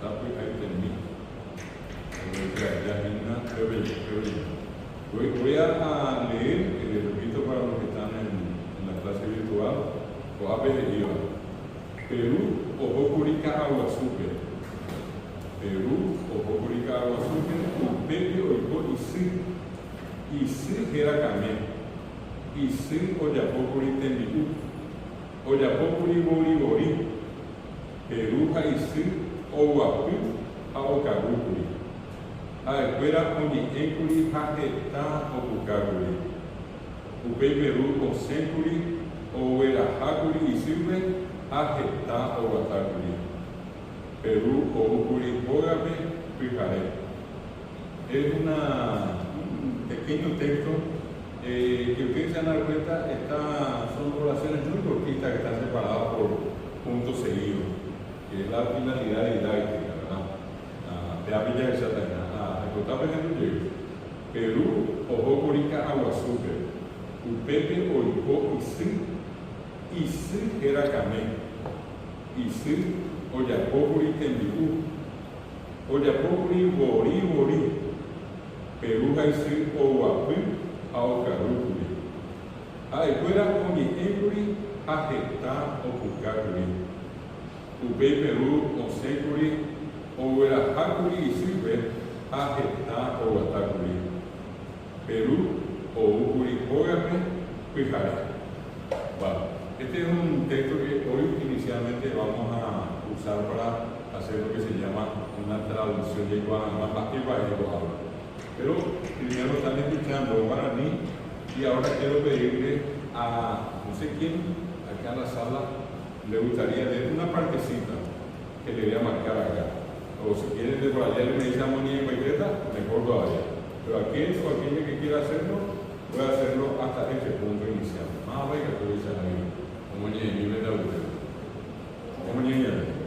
¿Sabes? Ahí terminé. Voy a leer, repito para los que están en la clase virtual, Coape de Iba. Perú, Ojocurica, Agua Super. Perú, Ojocurica, Agua Super, Upepe, Oico y Sir. Y Sir era Camé. Y Sir, Oyapocuri, Tembiú. Oyapocuri, Bori. Perú, Sir, Oguapú, Aocabucuri. A escuela, Oñi, Encuri, Jajeta, Opucacuri. Upei, Perú, Osencuri, Oerajacuri y Sirve, Jajeta, Oguatacuri. Perú, Ogucuri, Ógame, Pijaré. Es un pequeño texto que ustedes se van a dar cuenta, son oraciones muy cortitas que están separadas por puntos seguidos, que es la finalidad didáctica, ¿verdad? De Avilla de Satanás. Perú, Ojocurica, Agua Super. Upepe, Oico y Sir era Camé. Y Sir, Oyapocuri, Tembiú. Oyapocuri, Bori. Perú, Sir, Oguapú, Aocarucuri. Aecuera, Oñi, Encuri, Ajeta, Opucacuri. Upei, Perú, Osencuri, Oerajacuri y Sirve, Ajeta, Oguatacuri. Perú, Oucuri, Ógame, Pijaré. Bueno, este es un texto que hoy inicialmente vamos a usar para hacer lo que se llama una traducción de Guaraní, pero primero están escuchando guaraní y ahora quiero pedirle a no sé quién acá en la sala le gustaría leer una partecita que le voy a marcar acá, o si quieren de por allá le necesitamos ni en concreta, mejor todavía, pero aquel o aquella que quiera hacerlo voy a hacerlo hasta este punto inicial. Más venga, tú dices ahí, como ni en mi meta usted, como ni en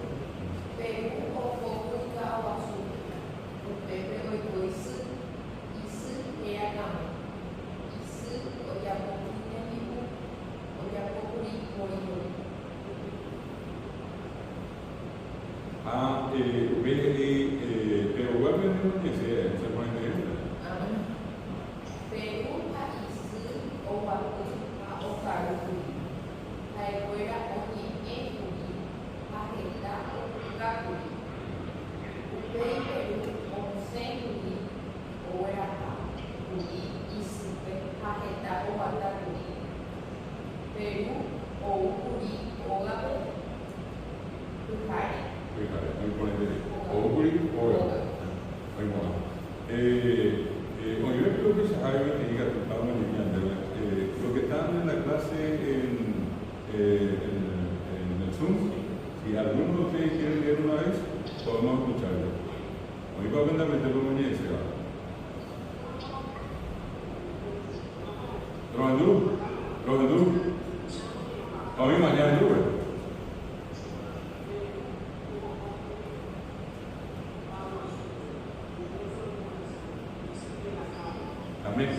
pero vuelve a lo que sea, no se puede entender. Perú, Países, Oahu, Aocarucuri. Aecuera, Oñi, Encuri, Ajeta, Opucacuri. Upei, Perú, Osencuri, Oerajacuri y Sirve, Ajeta, Oguatacuri. Perú, Oucuri, Ógame, Pijaré. Yo creo que se haga que diga lo que están en la clase en el Zoom. Si alguno de ustedes quiere leer una vez, podemos escucharlo. A mí va a aprender a meterlo mañana y se va. Los Andrew. A mí mañana Andrew. Amén.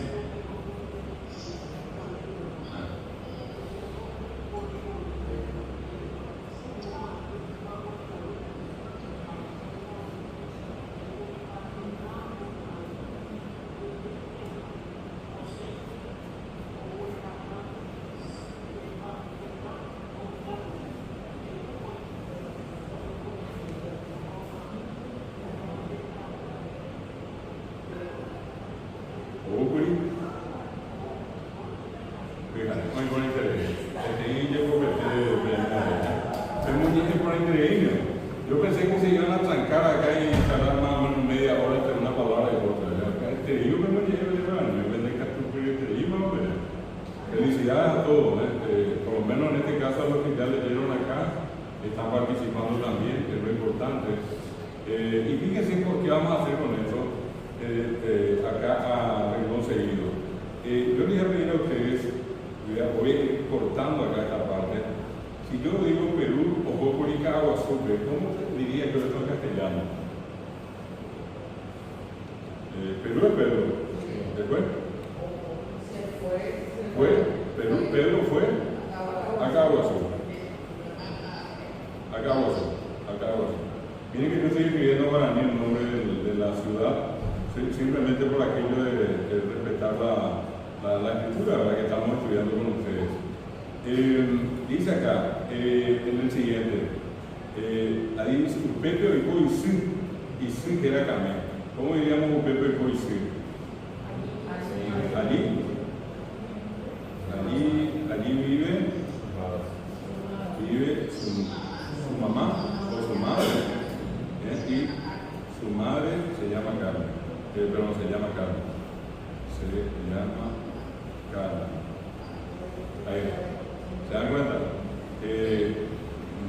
Yo pensé que se iban a trancar acá y tardar más o menos media hora entre una palabra y otra. Felicidades a todos, por lo menos en este caso a los que ya leyeron acá, están participando también, que es lo importante. Y fíjense qué vamos a hacer con esto acá a renglón seguido. Yo les voy a pedir a ustedes, voy a ir cortando acá esta parte. Si yo digo Perú o Bocorica Agua Azul, ¿cómo diría yo esto en castellano? Perú es Pedro. ¿Después? Pedro fue a Agua Azul. Miren que yo estoy escribiendo para mí el nombre de la ciudad, simplemente por aquello de respetar la escritura, ¿verdad?, que estamos estudiando con ustedes. Dice acá, en el siguiente, ahí dice Upepe o y Isú que era Camé. ¿Cómo diríamos Upepe o Isú? Allí vive su mamá o su madre, y su madre se llama Carmen, pero se llama Carmen. Ahí, ¿se dan cuenta?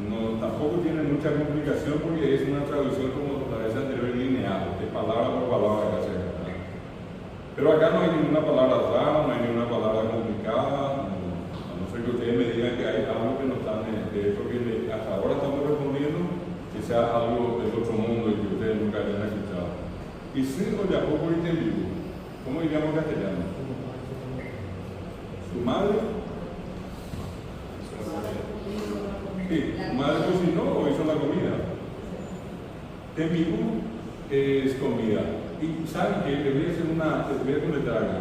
No, tampoco tiene mucha complicación porque es una traducción como la vez anterior lineal, de palabra por palabra que se hace. Pero acá no hay ninguna palabra rara, no hay ninguna palabra complicada, a no ser que ustedes me digan que hay algo que no están de esto que hasta ahora estamos respondiendo, que sea algo del otro mundo y que ustedes nunca hayan escuchado. Y si lo llamó por entendido, ¿cómo diríamos en castellano? Su madre. Sí, su madre cocinó o hizo la comida. Temibú es comida. Y saben que les voy a comentar acá.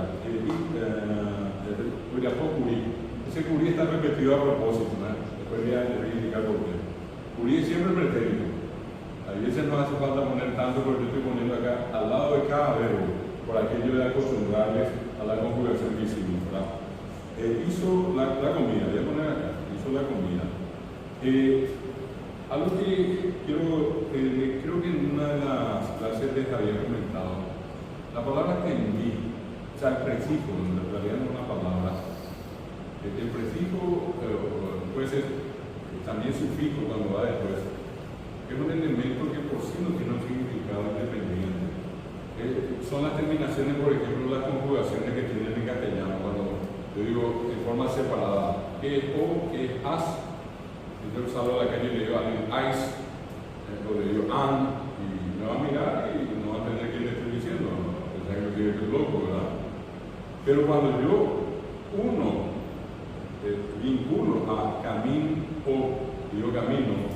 Ese curí está repetido a propósito, ¿no? Después voy a indicar por qué. Curí es siempre pretérito. A veces no hace falta poner tanto, pero yo estoy poniendo acá al lado de cada verbo, por aquello de acostumbrarles a la conjugación que hicimos, ¿verdad? Hizo la comida, voy a poner acá, hizo la comida. Algo que creo que en una de las clases les había comentado, la palabra tendí, o sea, el prefijo, en realidad no es una palabra. El prefijo puede ser también sufijo cuando va después. Es un elemento que por sí no tiene un significado independiente. Son las terminaciones, por ejemplo, las conjugaciones que tienen en castellano, cuando yo digo en forma separada, que es o, que es as. Yo salgo a la calle y le digo a alguien ice, o le digo an, y me va a mirar y no va a entender qué le estoy diciendo, ¿no? Pensar que estoy loco, ¿verdad? Pero cuando yo vinculo a camin o, digo camino,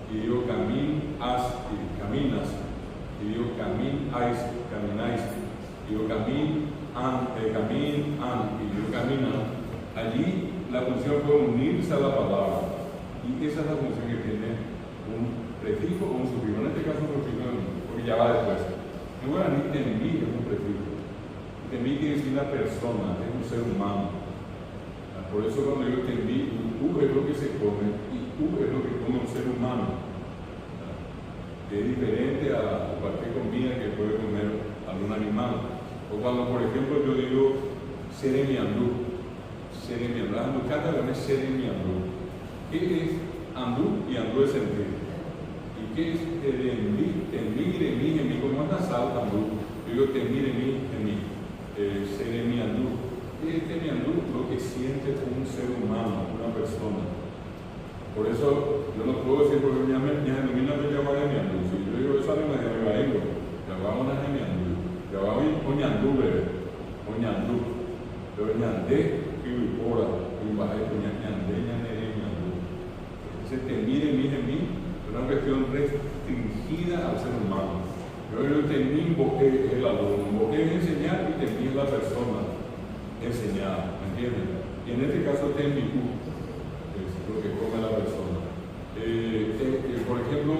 y digo camin as, y caminas, y digo camin ais, camináis, y digo camin an, y digo camina, allí la función puede unirse a la palabra. Y esa es la función que tiene un prefijo o un sufijo. En este caso un sufijo, porque ya va después. En guaraní, temí es un prefijo. Temí quiere decir la persona, es un ser humano. Por eso cuando yo temí, U es lo que se come y U es lo que come un ser humano. Es diferente a cualquier comida que puede comer algún animal. O cuando, por ejemplo, yo digo seremiandú. Seremiandú, no es seremiandú. ¿Qué es andú? Y andú es sentir. ¿Y qué es temí? Temí, remí, en mí, como es nasal, andú. Yo digo temí, remí, en mí. Seremi andú. ¿Qué es temí andú? Lo que siente un ser humano, una persona. Por eso yo no puedo decir, porque mi denomina me llama de mi andú. Si yo digo eso, no me llama de mi llama de mi andú. Llama oñandú, bebé. Oñandú. Pero ñandé, que vipora, que bajé, ñandé, ñandé, ñandú. Entonces, temí de mí, es una cuestión restringida al ser humano. Yo creo que temí es el alumno, invoqué es enseñar y temí es la persona enseñada, ¿me entiendes? Y en este caso, temí es lo que come la persona. Por ejemplo,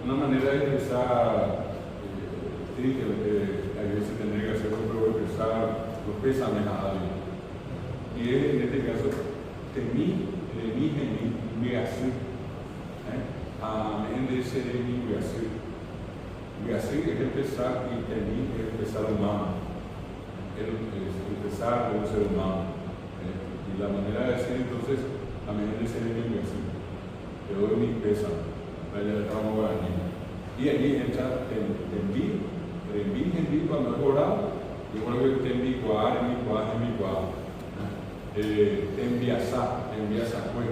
una manera de expresar triste, a veces tendría que hacer pero expresar los pésames a alguien. Y es en este caso, temí, me hace. Amén de ese de mí, me hace. Me hace es empezar y temí es empezar humano. Es empezar como ser humano. Y la manera de decir entonces, amén de ese de mí, me hace. Te doy mi pésames. Y allí entra temí, cuando es oral, yo creo que temí cuá, enviasa pues,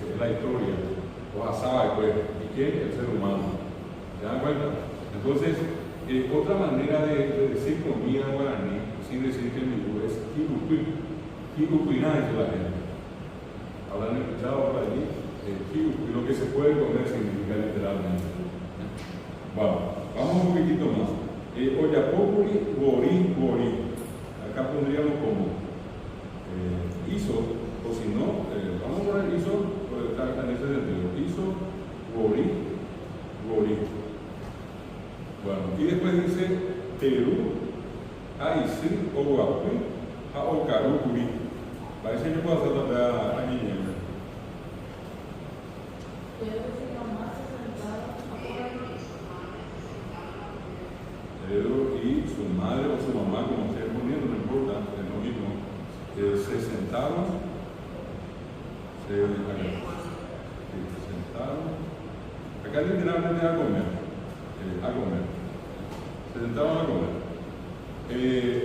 es la historia, o asaba pues, ¿y quién? El ser humano. ¿Se dan cuenta? Entonces, otra manera de decir comida en guaraní, sin decir que el libro es kirupi, nada dice la gente. ¿Habrán escuchado por allí? Kirupi, lo que se puede comer significa literalmente. Bueno, vamos un poquitito más. Oyapopuri, gori. Acá pondríamos como hizo, o si no, vamos a poner hizo, puede estar en ese sentido. Hizo, gori. Bueno, y después dice Perú, Aisri, Oguapui, Aokarukuri. Parece que yo puedo hacer la niña. Y su madre o su mamá, como esté poniendo, no importa, es lo mismo, se sentaron, se sentaron, acá literalmente a comer, se sentaron a comer.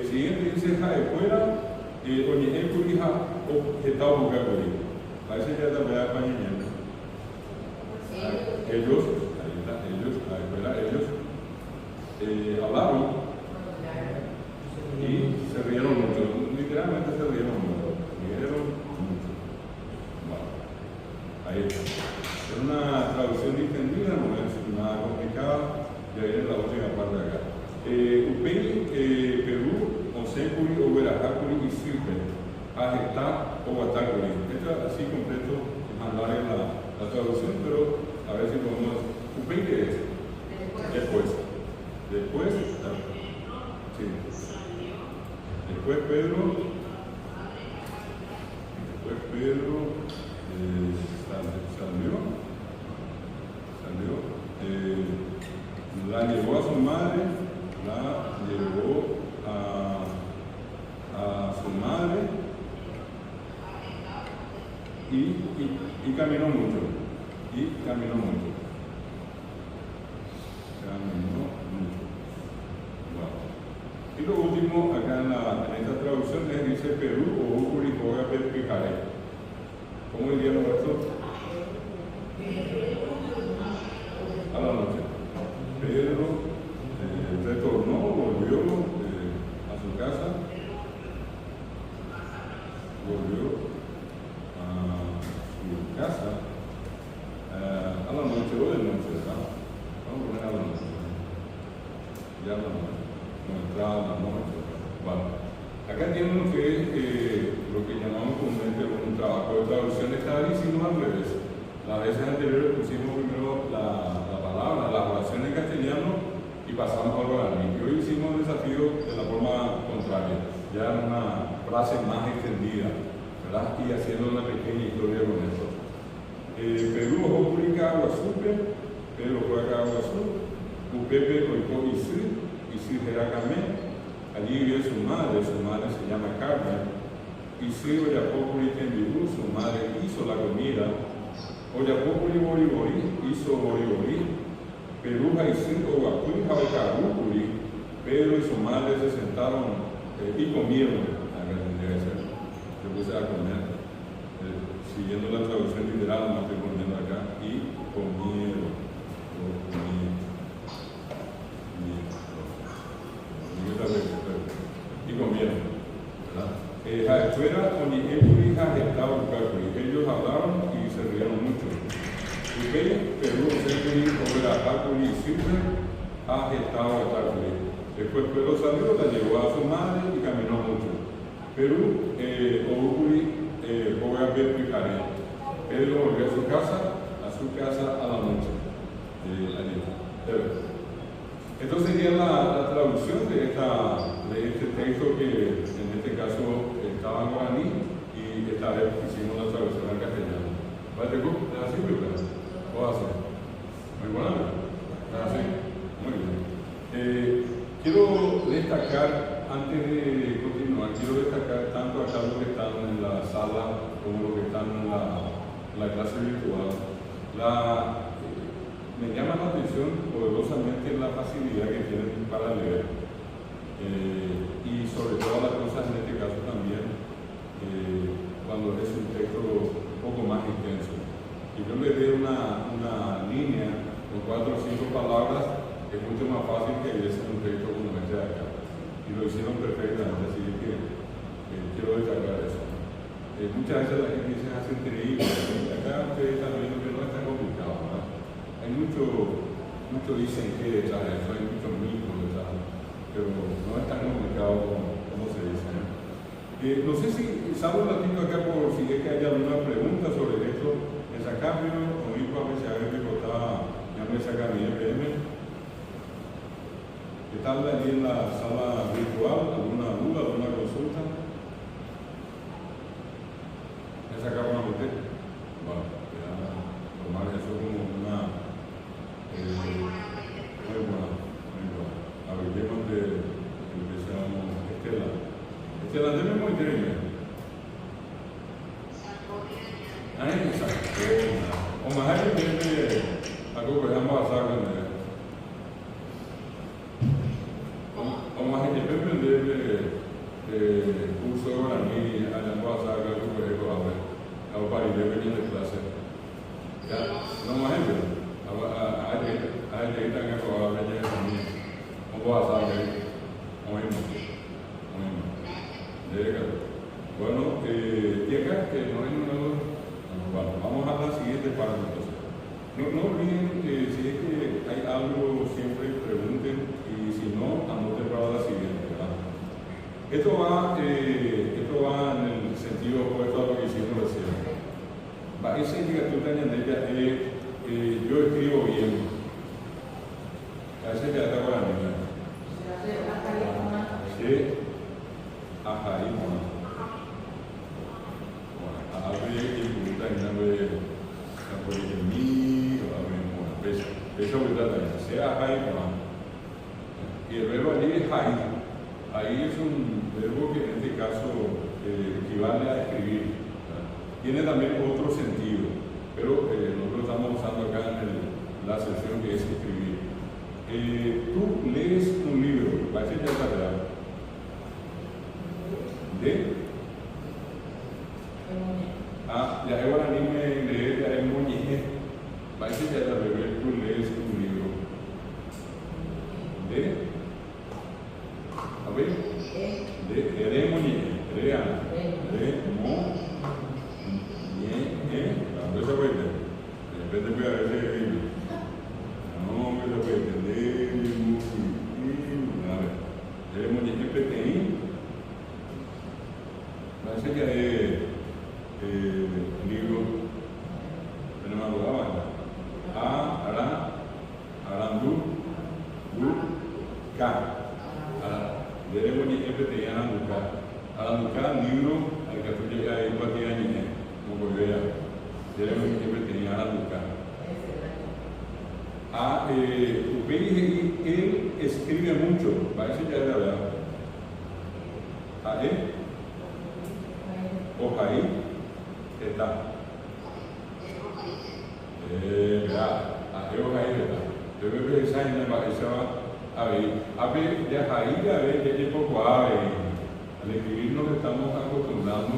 Siguiente dice, jaefuera, oñeje curija, objetado bucacuri. Parece que ya también hay pañiña. Ellos, ahí está, ellos hablaron y se rieron mucho, literalmente se rieron mucho. Bueno, ahí está. Es una traducción distendida, no es nada complicada, y ahí es la última parte de acá. Upeni, Perú, Osecuri, Oberajacuri y Sirpe, Ajetá o Guatacuri. Esto es así completo, más larga la traducción, pero a ver si podemos. Upeni, ¿qué es? Después, sí. Después Pedro salió, la llevó a su madre, y caminó mucho. Y lo último, acá en esta traducción les dice Perú o Ucuricoga Perpicare. ¿Cómo diríamos esto? A la noche. Pedro retornó, volvió a su casa. A la noche o de noche, ¿verdad? Vamos a poner a la noche. Ya a la noche. La noche. Bueno, acá tenemos que lo que llamamos comúnmente un trabajo de traducción está diciendo al revés. Las veces anteriores pusimos primero la palabra, las oraciones en castellano y pasamos al guaraní. Y hoy hicimos el desafío de la forma contraria, ya en una frase más extendida, ¿verdad? Y haciendo una pequeña historia con esto. Perú o publica agua supe, Pedro juega agua azul, Upepe oicó Isir Jeracamé, allí vive su madre se llama Carmen, Isir Oyapopuri Tembirú, su madre hizo la comida, Oyapokuri boribori, hizo boribori, Peruja y cinco guacuja o carúcuri, Pedro y su madre se sentaron y comieron. Se puse a comer, siguiendo la traducción literal, no estoy poniendo acá, y comieron. Y comieron, ¿verdad? Fuera con Epuri, estaba ellos hablaron y se rieron mucho. Perú, Sepuri, Obera, Pacuri y Silver, estaba después Pedro salió, la llevó a su madre y caminó mucho. Perú, Oburi, voy a ver Picaré. Pedro volvió a su casa a la noche. Entonces sería la traducción de este texto que en este caso estaba en guaraní y esta vez hicimos la traducción al castellano. ¿Vale? ¿Es así, verdad? ¿O así? Muy buena. ¿Es así? Muy bien. Quiero destacar, antes de continuar, tanto acá los que están en la sala como los que están en la clase virtual. Me llama la atención poderosamente la facilidad que tienen para leer y sobre todas las cosas en este caso también cuando es un texto un poco más intenso. Y yo le dé una línea con 4 o 5 palabras, es mucho más fácil que leerse un texto como este de acá. Y lo hicieron perfectamente, así que quiero destacar eso. Muchas veces la gente se hace increíble, acá ustedes están viendo que no es tan complicado, ¿verdad? Hay mucho dicen que detrás de eso, hay muchos mitos detrás, pero no es tan complicado como se dice. No sé si salgo un ratito acá por si es que hay alguna pregunta sobre esto. En Sacambio, o hijo a veces a ver que está, ya me saca mi FM. ¿Qué tal allí en la sala virtual? ¿Alguna duda, alguna consulta? ¿Me sacaron a usted? Bueno, ya tomar eso como una. Muy buena. A ver, ¿qué más empezamos? Estela, deme muy bien. Exacto. O más hay que algo que vamos a hacer con él. O más hay que aprender curso de guaraní, vamos a hacer algo que a ver. Algo para ir de clase. No más hay hay que estar en el programa de también. ¿Cómo vas a saber? Bueno, y acá que no hay bueno, vamos a la siguiente parte entonces. No olviden que si es que hay algo, siempre pregunten y si no, anoten para la siguiente, ¿verdad? Esto va en el sentido opuesto a lo que hicimos recién. Esa indicación de ella yo escribo bien. A veces ya está buena niña. Sí. Ajá, y bueno. A ver, y pregunta en nombre de mí, a ver, bueno, eso me trata de hacer. Ajá, y bueno. Y el verbo allí es ahí. Ahí es un verbo que en este caso equivale a escribir. Tiene también otro sentido, pero nosotros estamos usando acá en la sección que es escribir. Tú lees un libro, va a ser ya tarea. Ya es ahora ni me leer, ya es muy va a ser ya tarea, tú lees un libro. A ver, de eso puede entender. Depende de a veces no me lo puede entender. A ver, tenemos el PTI. Parece que hay libro. Tenemos algo banda. Arandú, tenemos el PTI Aranduca, libro, al que tú llegas ahí para ti años, como voy a ver. Siempre tenía Aranduca. Él escribe mucho, parece ya es la verdad. Ojaí está. esa en la esa a ver, ya ahí a ver, ya llevo al escribir nos estamos acostumbrando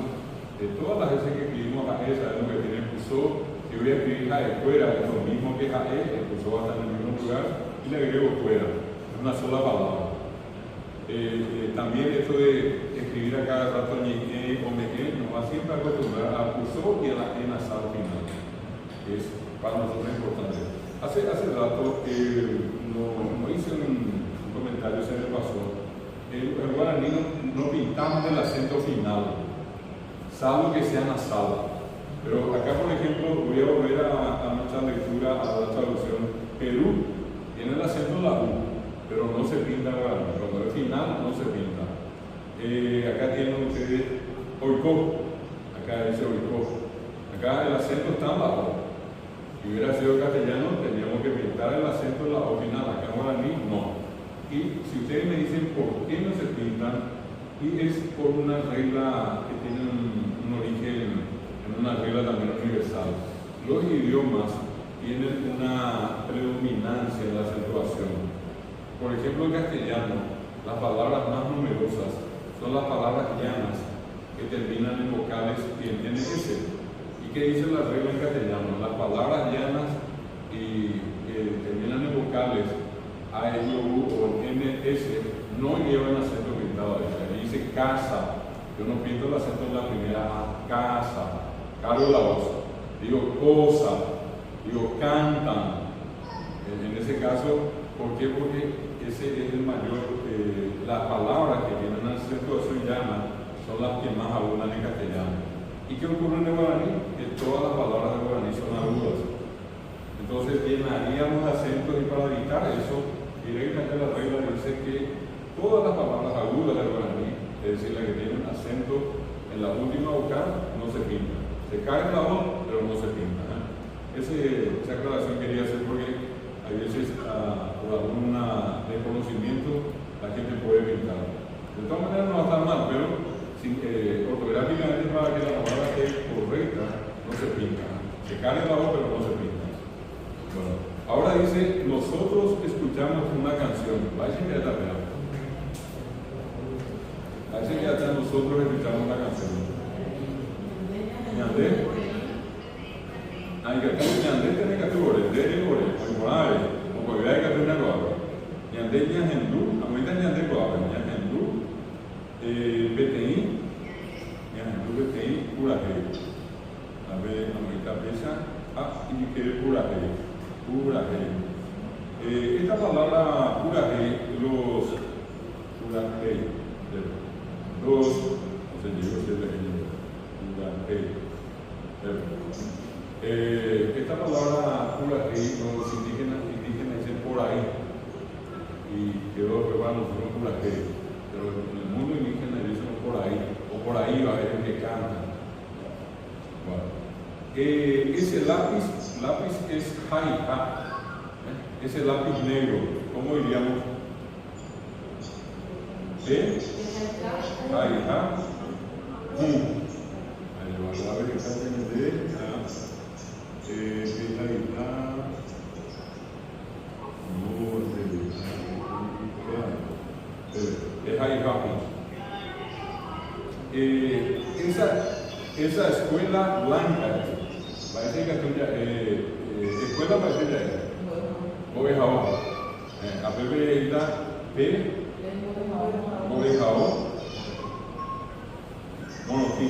de todas las veces que escribimos a esa, sabemos que tiene puso, si voy a escribir a fuera, es lo mismo que a el puso va a estar en el mismo lugar, y le agrego fuera, es una sola palabra. También esto de escribir a cada rato ñe o meque nos va siempre a acostumbrar al puso y a la enlazada final, que es para nosotros importante. Hace rato no hice un comentario, se me pasó. El guaraní no pintamos el acento final, salvo que sea nasal. Pero acá, por ejemplo, voy a volver a nuestra lectura, a la traducción. Perú tiene el acento la U, pero no se pinta el guaraní. Cuando es final, no se pinta. Acá tienen ustedes oikó, acá dice oikó. Acá el acento está en la O. Si hubiera sido castellano, tendríamos que pintar el acento en la O final. Acá en guaraní, no. Y si ustedes me dicen por qué no se pintan, y es por una regla que tiene un origen en una regla también universal. Los idiomas tienen una predominancia en la acentuación. Por ejemplo, en castellano, las palabras más numerosas son las palabras llanas que terminan en vocales y en NS. ¿Y qué dice la regla en castellano? Las palabras llanas y que terminan en vocales A, I, O, U o NS no llevan acento pintado. Ahí dice casa. Yo no pinto el acento en la primera A, casa. Cargo la voz. Digo cosa. Digo cantan. En ese caso, ¿por qué? Porque ese es el mayor. Las palabras que tienen acentuación llana son las que más abundan en castellano. ¿Y qué ocurre en el guaraní? Que todas las palabras del guaraní son agudas. Entonces llenaríamos acentos y para evitar eso, directamente la regla dice que todas las palabras agudas del guaraní, es decir, las que tienen acento en la última vocal, no se pintan. Se cae la voz, pero no se pinta. Esa aclaración quería hacer porque a veces por algún desconocimiento la gente puede pintar. De todas maneras no va a estar mal, pero ortográficamente para que la palabra esté correcta, no se pinta. Se cae la voz, pero no se pinta. Bueno, ahora dice, nosotros escuchamos una canción. Vayan que ya está. Vayan que ya está, nosotros escuchamos una canción. ¿Ñandé? Hay que hacer ñandé, tiene que hacer ore, dere ore, o morare, o cualquiera hay que hacer una guapa. Ñandé, ñandú, ahorita ñandé guapa, ñandú, BTI, ñandú, BTI, curaje. A ver, ahorita pesa, y que curaje. Esta palabra curaje, no sé, yo sé esta palabra curaje, los indígenas dicen por ahí, y quedó peruano, no curaje, pero en el mundo indígena dicen por ahí, o por ahí va a haber el que canta. Bueno. Ese lápiz es jaija, ese lápiz negro, ¿cómo diríamos? Jaija. A ver, está de es jaija. Esa escuela blanca, parece que escuela parece que es. Bobejao. A Pepe está P. Bobejao. Monotí.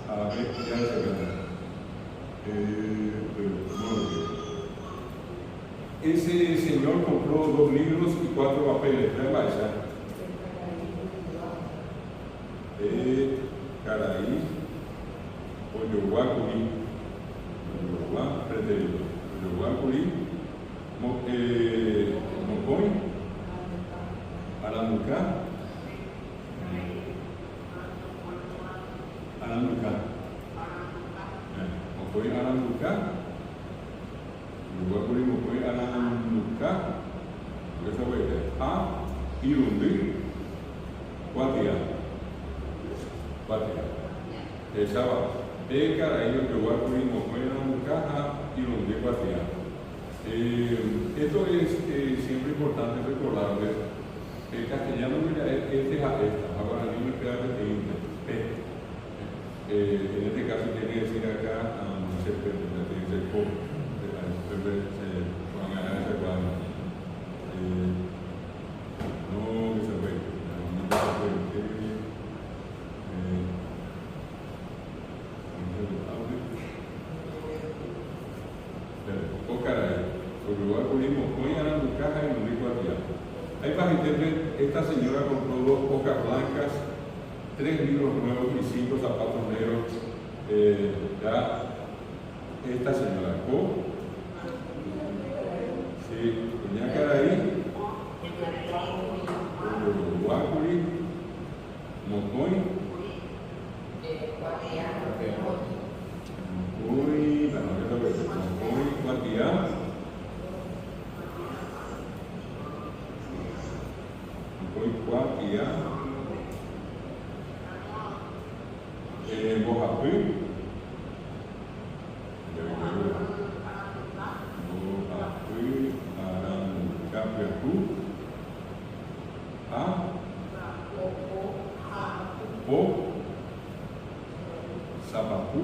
A ver, ya se queda. Ese señor compró 2 libros y 4 papeles. ¿Qué pasa? Caraí, Oyoguacurí, Oyoguacurí, Mocoy, Aramucá, Mocoy, Aramucá, Oyoguacurí, Mocoy, Aramucá, esa fue A, Irumbí, Guatia. Esa va. Caraí, Oyoguacurí, Mocoy, Aramucá, y los de Guatemala. Esto es siempre importante recordarles. El castellano, mira, este es esta, ahora el niño queda de en este caso tiene que decir acá, no sé, pero dice el van a ganar ese cuadro. No, que se fue. Oh, caray, sobre lo algoritmo, hoy ganan tu caja y no digo aquí. Hay para entender, esta señora compró 2 pocas blancas, 3 libros nuevos y 5 zapatos negros. Ya, esta señora, sí, doña Caraí, Guacuri, Mocoy, Guatiá, Bojapú, Arancapecu, Po, Sapapú,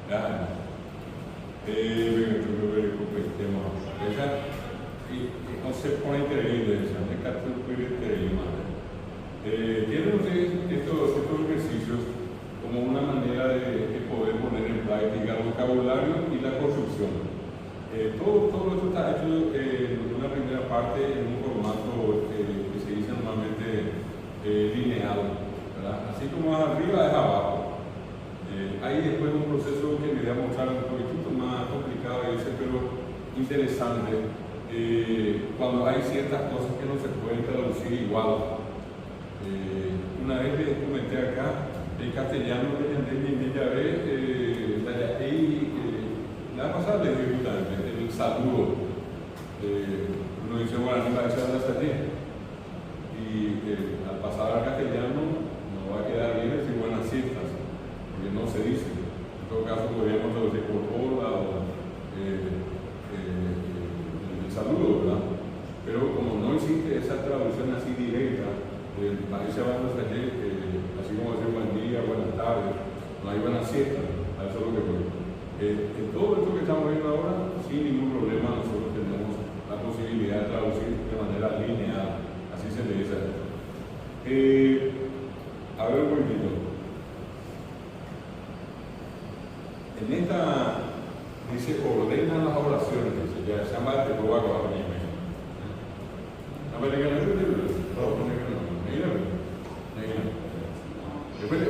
ya, esa, no se pone increíble, esa, me encanta increíble. Tienen ustedes estos ejercicios como una manera de poder poner en práctica el vocabulario y la construcción. Todo esto está hecho en una primera parte en un formato que se dice normalmente lineal, ¿verdad? Así como arriba es abajo. Hay después un proceso que les voy a mostrar un poquitito más complicado pero interesante, cuando hay ciertas cosas que no se pueden traducir igual. Una vez les comenté acá, el castellano de Yavé, la pasada les digo justamente, el saludo. Uno dice, bueno, no va a echar la salida. Y al pasar al castellano, no va a quedar bien decir buenas citas, porque no se dice. En todo caso, podríamos traducir por hola o el saludo, ¿verdad? Pero como no existe esa traducción así directa, parece abajo así como decir buen día, buenas tardes, no hay buenas siestas, a eso es lo que voy. En todo esto que estamos viendo ahora, sin ningún problema, nosotros tenemos la posibilidad de traducir de manera lineal, así se le dice. A ver un poquito. En esta dice ordenan las oraciones, dice, ya se llama el probar con la Después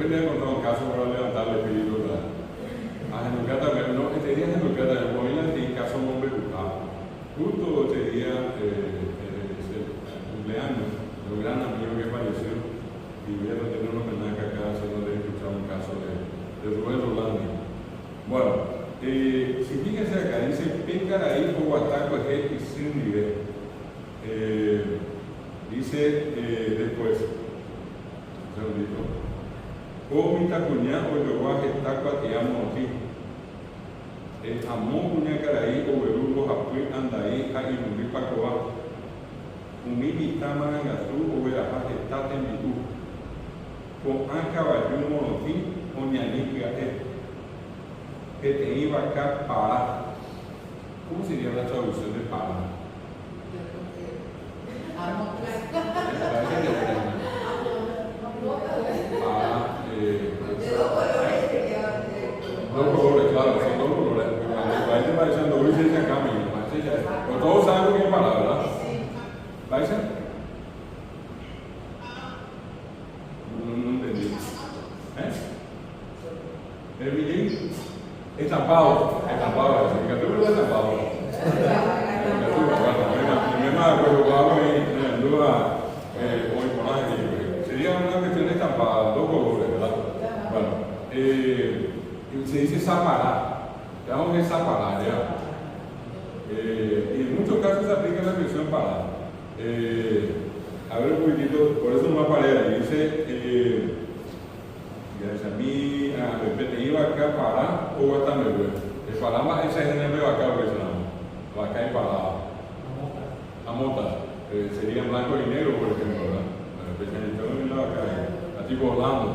le he contado un caso para levantar el espíritu. En Nucata, no, este día en Nucata, en Moila, en caso un hombre buscado. Justo este día, el cumpleaños de un gran amigo que falleció, y voy a tener un homenaje acá, haciendo de escuchar un caso de Rubén Rolando. Bueno, si fíjense acá, dice Pecaraí, Guataco, y sin nivel. Dice después, un segundito, Comita cuñá o yoguaje taco te amo aquí. Amó cuñá caraí o berugo japui andaí a inumbi pacoa. Umili tama gasú o veraja estate en vitú. Con an caballo monotí o ñaní que te iba acá para. ¿Cómo sería la traducción de para? Dos colores, claro, son 2 colores. Cuando la gente va diciendo Luis dice acá, pero todos saben lo que es para, ¿verdad? ¿Vais? No entendí. ¿El bilín? Estampado, caricatura de estampado. Sería una cuestión estampada, 2 colores, ¿verdad? Bueno, se dice zaparar, digamos que es zaparar, ¿ya? Y en muchos casos se aplica la expresión para. A ver un poquitito, por eso no me aparece, dice Ya esa mi repete iba acá para o hasta me voy. El para más esa es en el acá pues no. Acá hay para amota. Sería blanco y negro por ejemplo, ¿verdad? Especialmente en la acá, así volando.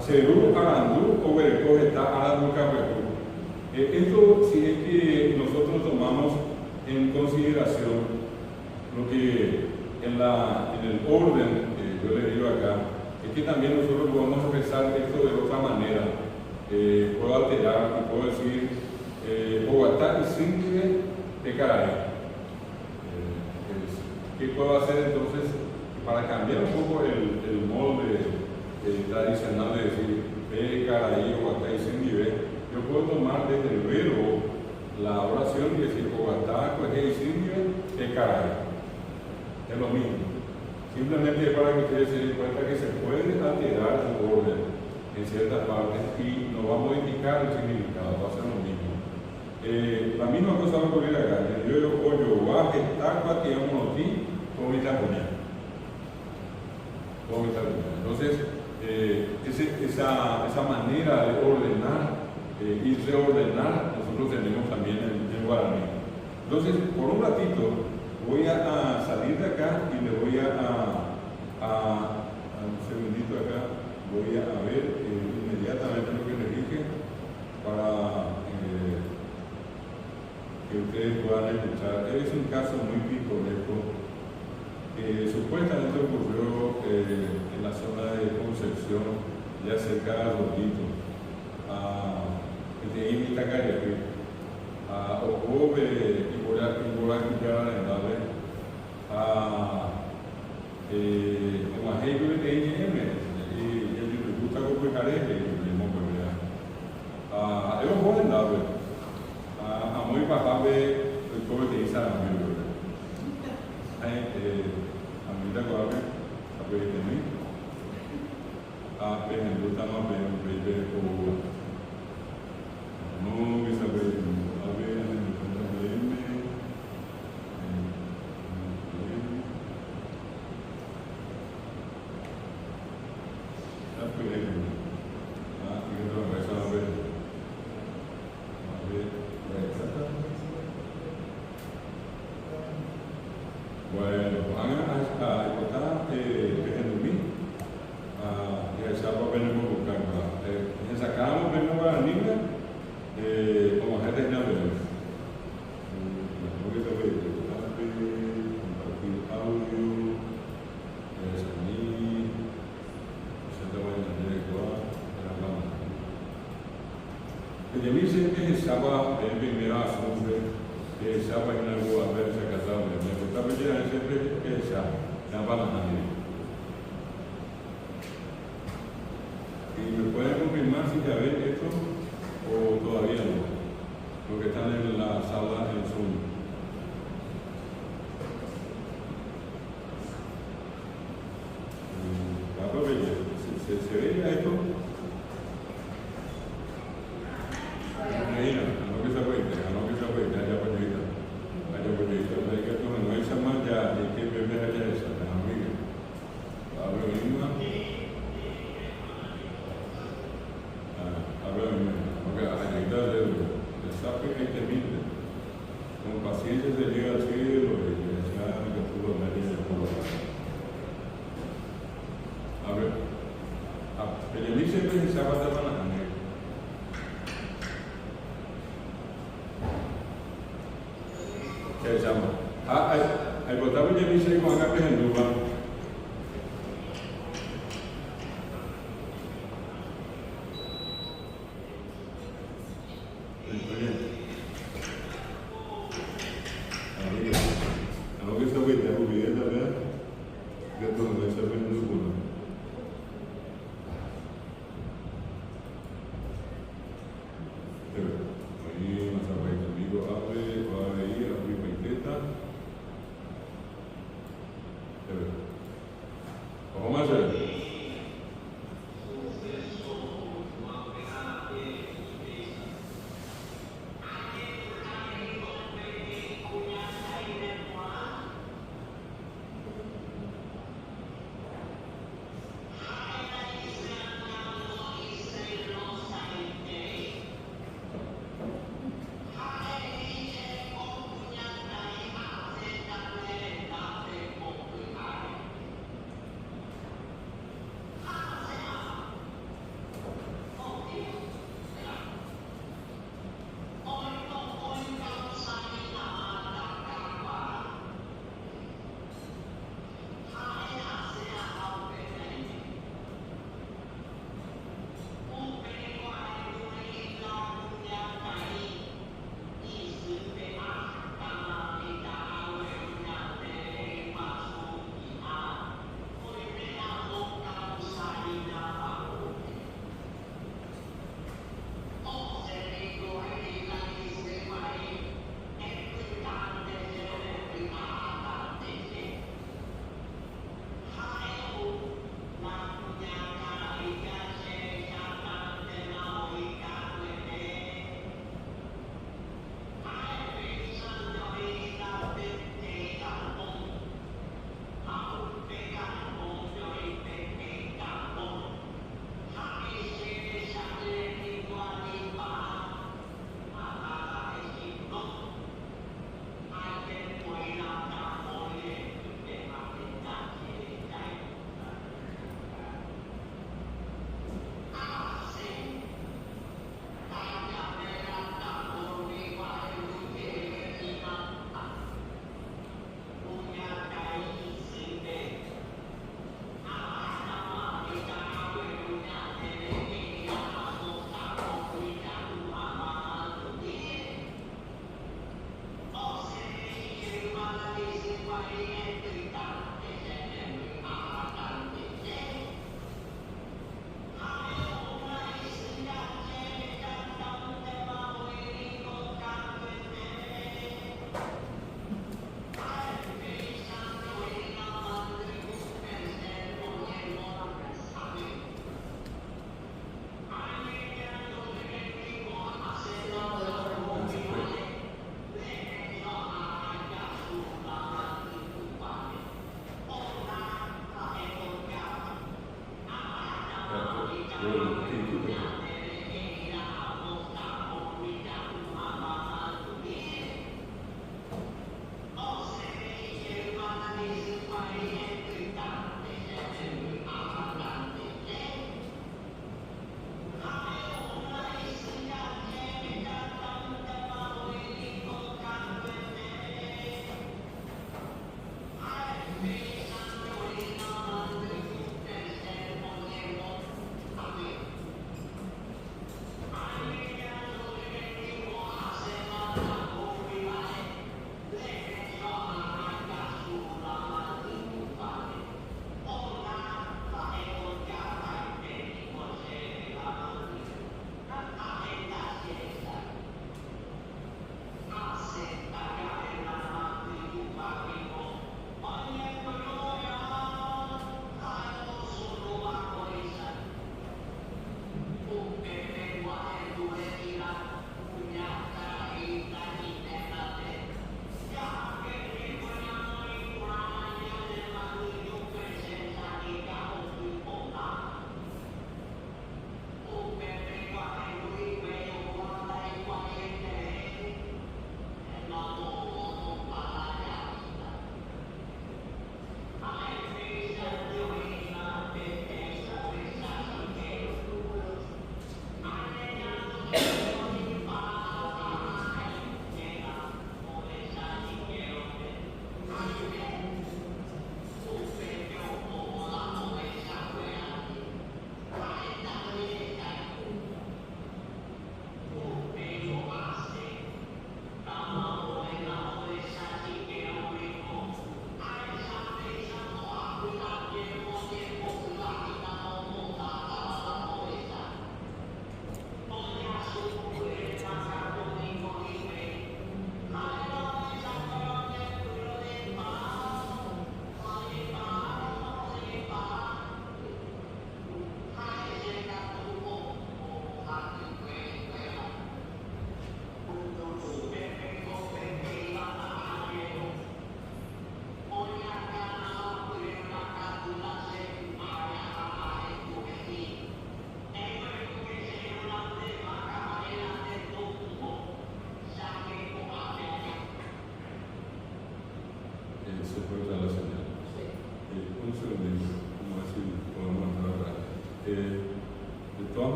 Serú arandú o verco está arandú cabeco. Esto sí es que nosotros tomamos en consideración lo que en el orden que yo le digo acá, es que también nosotros podemos expresar esto de otra manera. Puedo alterar y puedo decir Bogotá y simple de Caray. ¿Qué puedo hacer entonces para cambiar un poco el molde tradicional de decir Caray, Bogotá y simple? Yo puedo tomar desde el verbo la oración y decir Bogotá, y simple de Caray. Es lo mismo. Simplemente para que ustedes se den cuenta que se puede alterar el orden en ciertas partes y no va a modificar el significado, va a ser lo mismo. La misma cosa va a ocurrir acá. Yo oyo, baje, tacua, que vamos a ti, con mi tacoña. Entonces, esa manera de ordenar y reordenar, nosotros tenemos también en guaraní. Entonces, por un ratito, voy a salir de acá y le voy a un segundito acá, voy a ver inmediatamente lo que le dije para que ustedes puedan escuchar. Es un caso muy pintoresco que supuestamente ocurrió en la zona de Concepción, ya cerca de Rodito, de Imitacayapi. Okobe Iborakicara en la vez como a Hegel de INM y el gusta copiar el mismo verdad es un buen dado a muy bajable el cobre de Isa a mí la cobre a ver de mí a ver en ruta más ver como no bisa ver estaba en primera azufre, estaba en algo a ver se casaba, me gustaba ya siempre esa, ya van a salir. ¿Y me pueden confirmar si ya ven esto o todavía no? Los que están en la sala en Zoom. ¿Se ve ya esto? Hay votado ya dice con acá en Duba. Ahí,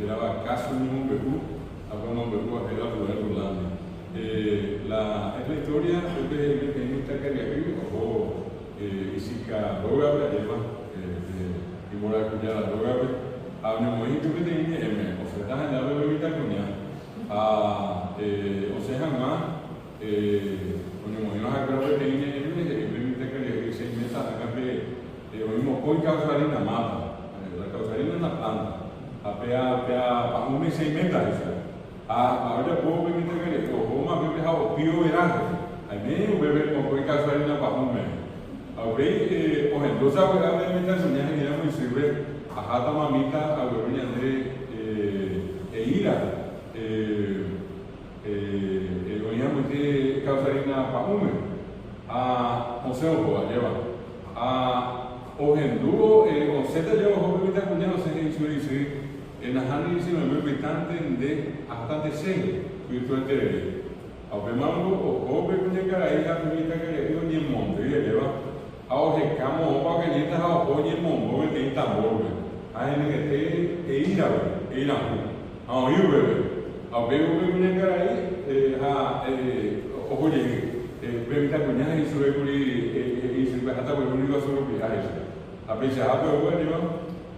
era caso de un Perú, hablamos de Perú, era lugar Orlando. Es la historia de esta carrera o Isica Roga, la lleva, y Mora Cuñada Roga, a un momento que tenía, o sea, está en la bebida cuñada, o sea, jamás, un momento a grabar que tenía, bebida que se meta a la café, o mismo con causalina mata, la causalina en la planta, a un mes 6 metas, ahora puedo permitir que o más bebé o pío verano, al menos bebé con causalina para un mes. Por ejemplo, esa verdad de metas soñar que era muy sirve a jata mamita a bebé de ira, doña muy causalina para un mes, o sea, o lleva, o en dúo, o se te lleva o bebé con ya no sé qué dice. En las análisis me voy bastante de bastante serio, virtual de Apemango o Becuña Caraíja, Pimita Caraíjo, ni en Monte, y lleva a Ojecamo, Opa Cañetas, a Ojo, y en Mongo, que está Morbe. A NGT, e ir a ver, e ir a ver. A oír bebé. A Becuña Caraíja, Ojo, Pimita Cuña, y su Becuri, y su Bajata, Becuri, va a su viaje. A pesar de que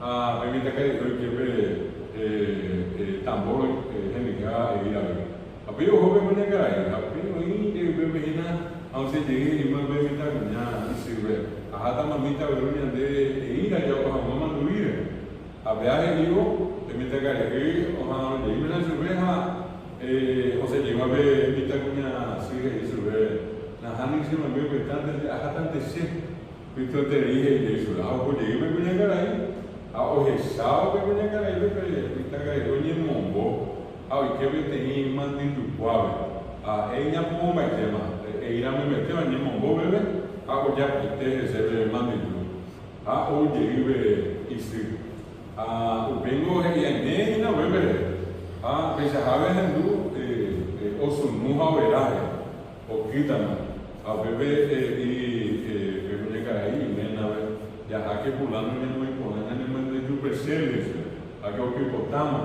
a Pimita Caraíjo, que tambor genial e ir a ver. Tapi eu vou ver carai, tapi ini eu bebina, ao se de irmã bebita minha, isso é. A hata mamita berunya de ir a eu com a mamãe do ir. A viagem eu bebita carai, o ha de ir na surreja, ou seja, uma bebita minha, se isso é. Na hani se uma bebita de a hata de se, então teria isso. A o de ir bebita carai. O resal que vinha cara ele para ele ele mombo ao que ele tem mantido qual ele não vai ter mais ele não vai ter mais mombo bebê ao já ter recebe mantido o de ele isso o bengo ele nem não bebê precisa haver do o sunu haverá o que também ao bebê e vinha cara ele nem não já aqui pulando nem não percebes a que o que botamos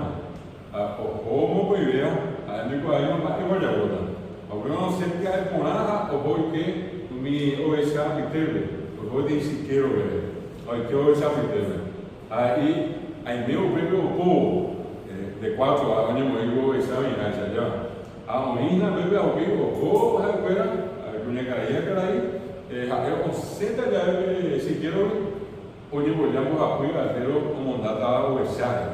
como que idea a mí cuando hay una parte voy a botar aunque no sé que hay por nada o voy que mi oesa pitebe o voy de si quiero ver o que oesa pitebe ahí hay medio bebé o de 4 años me digo esa viaje allá a una bebé o que o a fuera a una calle que hay o seta ya si quiero ver hoje olhamos a cuida dele como data o exame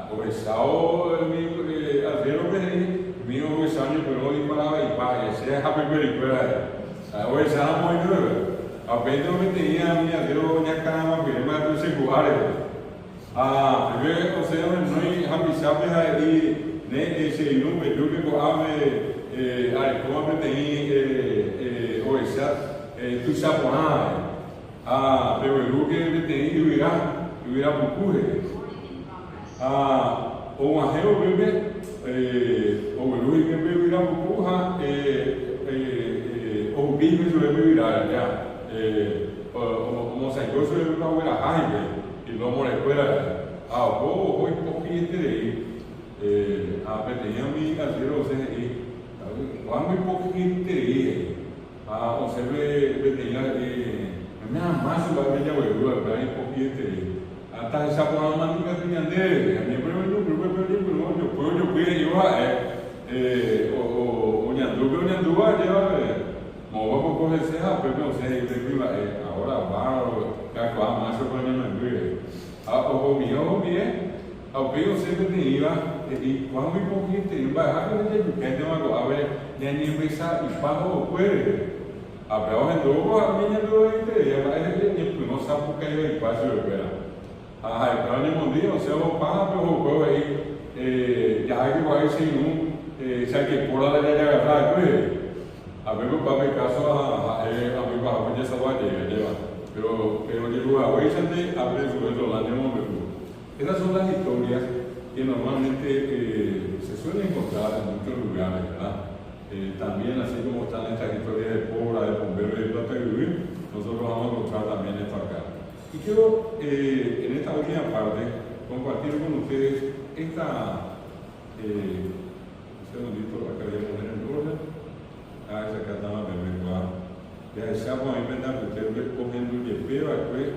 o exame a zero meu exame pelo e para esse é rápido para o exame muito bem a vez eu me tinha a minha zero minha cama bem mas eu sei guardar primeiro você não é hambisabe aí né esse número do que eu ame como tem o exame tu saponai Peru que ele tem e irá procure o arreo bebê o Peru que ele irá procure o bicho que ele irá já o moçangoso ele vai ver a raiva e não more fora o povo foi pouquinho de a peteia me caseiro você aí quando pouquinho de o se ve tenía nada más va a venir a ver para ir poquito hasta esa por una manera tenía de a mí pero yo o ñanduga lleva mo va por coger ceja pero no sé de ahora va ya va más o menos o mío bien ao que eu sempre tinha e quando me pouquinho vai rápido que tem uma agora nem pensar e para o coelho Abraham dogo a minha do inteira, mas ele não sabe porque ele faz o que era. Então ele mandou o seu pai pelo aí, já que vai ser se que por lá de agarrar ele. A ver o papai caso a mi papá ya sabe de lleva, pero digo a hoy gente abre su lá de momento. Esas son las historias que normalmente se suelen encontrar en muchos lugares, ¿verdad? También, así como están estas historias de Pobra, de Bombero y de Plata y Vivir, nosotros vamos a encontrar también esto acá. Y quiero en esta última parte compartir con ustedes esta, un segundito, acá voy a poner en orden, esa acá está más bem, ya deseamos ahí verdad que ustedes cogiendo el yepeo, después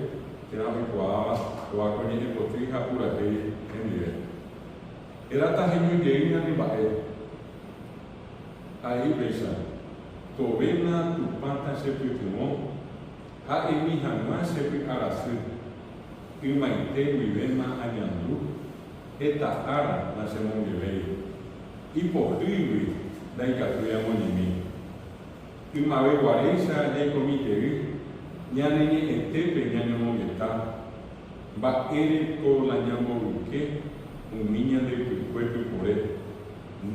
que era muy cuava, lo va a coger y postrija pura que en nivel. Era tajeño y llegué a mi baile. Ahí pesa, tobena tu panta se pitimó, ha emi jamás se pi arasu, y maite vivema añandu, esta ara na se mongeveio, y por ribe da icatuya monimi. Y mabe guareza ya comité, ya nene etepe ya no mongetá, va ere con la ñamboruque, un niño de cuerpo y por él.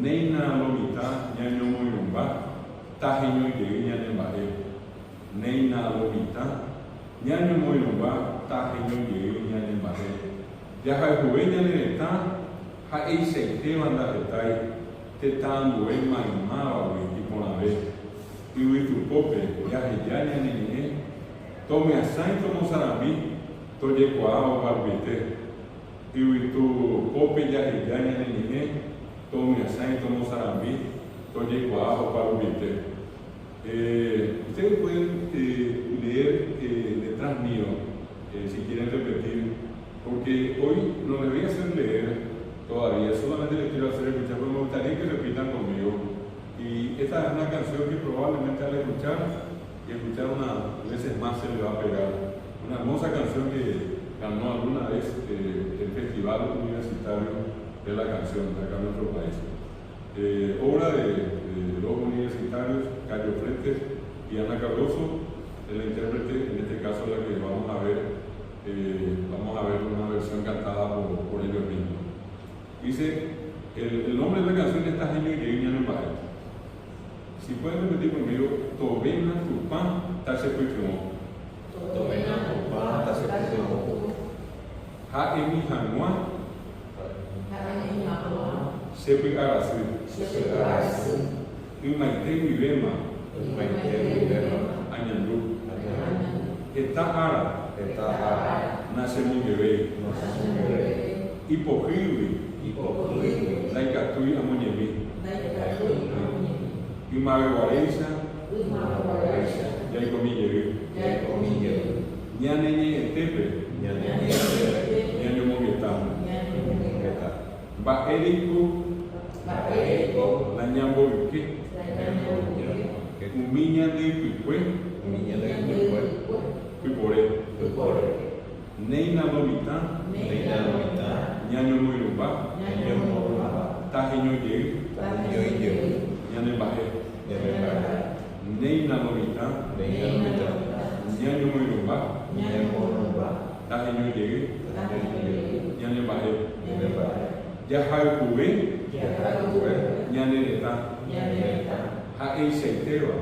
Neina lomita ñaño moyumba, tajeño y de ñaño bae. Neina lomita ñaño moyumba, tajeño y de ñaño bae. Ya ha juvenil neta, ha eisete banda detai, te tan buen maimaba y con la vez. Y tu pope, ya ya nene, tome a santo mozarabí, toye cuao barbite. Y tu pope ya nene, tome a santo mozarabí, toye cuao barbite. Ustedes pueden leer detrás mío, si quieren repetir, porque hoy no les voy a hacer leer todavía, solamente les quiero hacer escuchar, pero me gustaría que repitan conmigo. Y esta es una canción que probablemente al escuchar y escuchar unas veces más se le va a pegar. Una hermosa canción que ganó alguna vez el Festival Universitario de la Canción acá en nuestro país. Obra de los universitarios Cayo Frentes y Ana Cardoso, el intérprete, en este caso la que vamos a ver una versión cantada por ellos mismos. Dice, el nombre de la canción es Tajeño y Lleguiña en el Baile. Si pueden repetir conmigo, Tobena tu pan, tase puitimó. Tobena tu pan, tase puitimó. Ha emi hanua, sepi arasu. Imaite vivema, añandu. Eta ara, nace mungebe. Hipocrible, laicatui amoñevi. Y mabe guareza, ya comillevi. Ñaneñe etepe, ñaño moguetamo. Va erico, la ñamboruque, umiña de pipue, pipore. Neina lomita, ñaño moirumba, tajeño ye, ñane baje. Neina lomita, ñaño moirumba, tajeño ye, ñane baje. Ya ha cube, ñane reta, ha eiseiteba,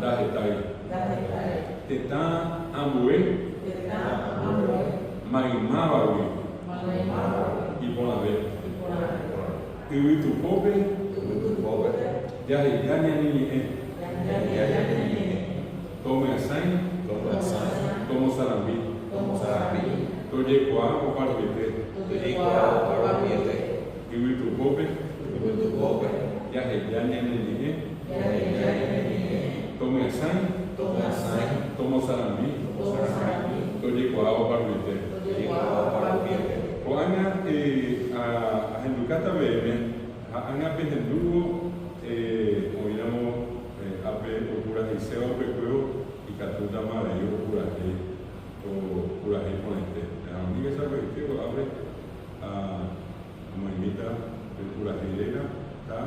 da retai. Teta ambue, maimabawi, y por la vez. Y tu pobre, ya ñane tome asain, tomo sarambí, toye coa o parvete. Y tu pobre, ya ñane tome asain, tomo sarambí, toye coa o parvete. Koanga a Henducata BM, anga Pehendugo, oiramos ape okura Iseo Pecueo y Catuta Marayo Okuraje o Kuraje Ponente. La única esa que abre a Moimita de Kurajilera, está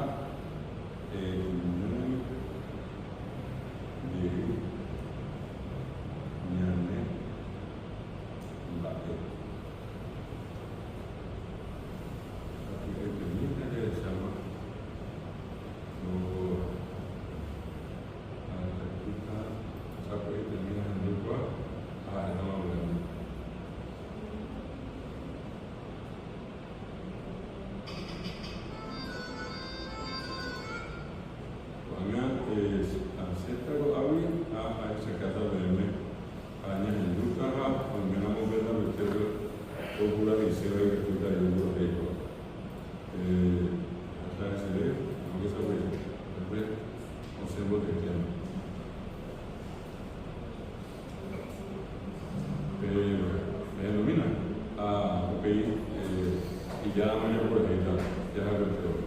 cierre que resulta de un proyecto. Hasta ese día, aunque se ve, después nos hemos detenido. Me denomina a pedir y ya la mañana por ejemplo, ya es algo peor.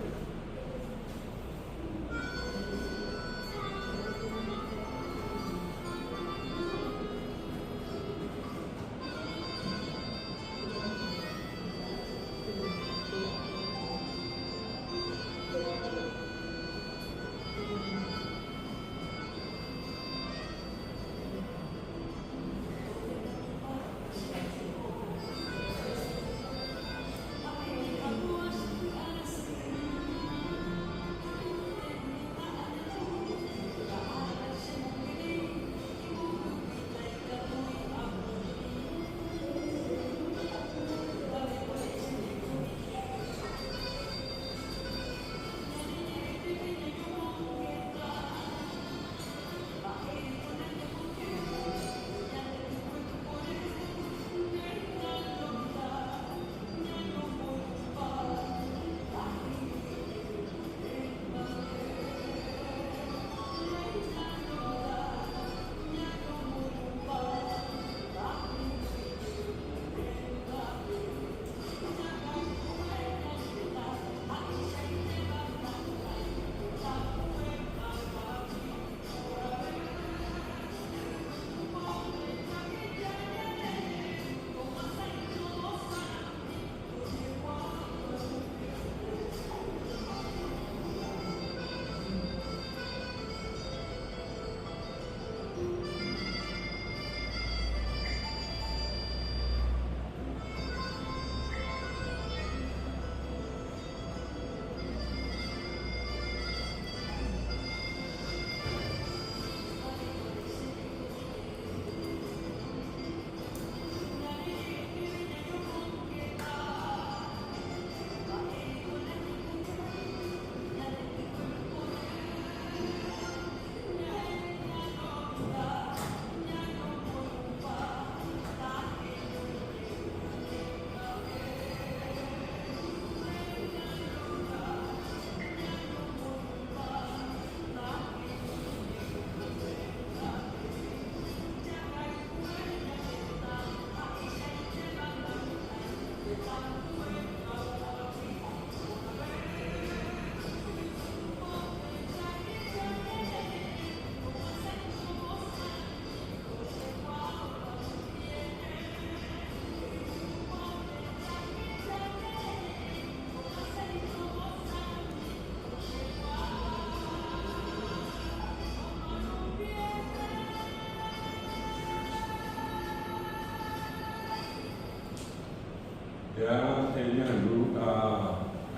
Ya ella dulu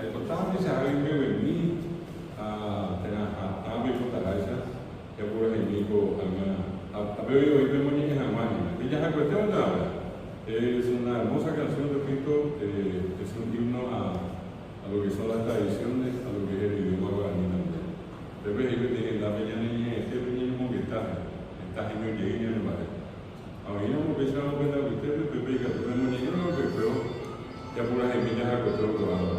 ay pertama sa akin gawin ni kami po talaga ya por ejemplo había oído muy bien en Alemania. Ella es cuestión de es una hermosa canción de Cristo, es un himno a lo que son las tradiciones, a lo que es el idioma guaraní también. Después ellos tienen la pequeña niña, este pequeño que está en el que en el barrio. Ahora no me pensaba cuenta que ustedes Pepe que tenemos niños que creo ya por las semillas a cuestión de ahora.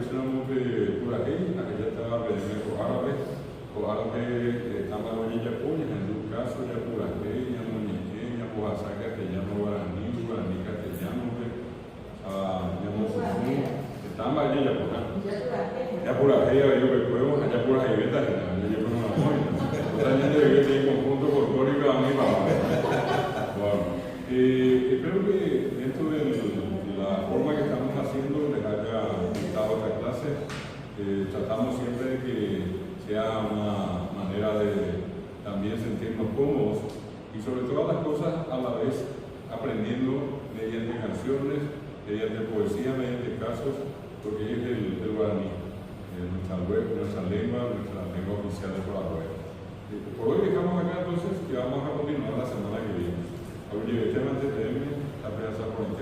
Islam pe Puraquí, ella estaba aprendiendo árabe, o árabe estaba en Japón, en su caso ya Puraquí, ya Moñeque, ya Oaxaca, castellano, guaraní, guaraní, castellano, ya Mozambique, estaba allí ya por acá. Ya Puraquí, yo que puedo, allá Puraquí, vete, ya yo no la voy. Otra gente que tiene conjunto folclórico a mí, bueno, espero que dentro de la forma que estamos haciendo les haya gustado esta clase. Tratamos siempre de que sea una manera de también sentirnos cómodos y sobre todas las cosas a la vez aprendiendo mediante canciones, mediante poesía, mediante casos, porque es el guaraní, nuestra lengua oficial de Paraguay. Por hoy dejamos acá entonces que vamos a continuar la semana que viene. Oye, este antes de mí, la prensa por el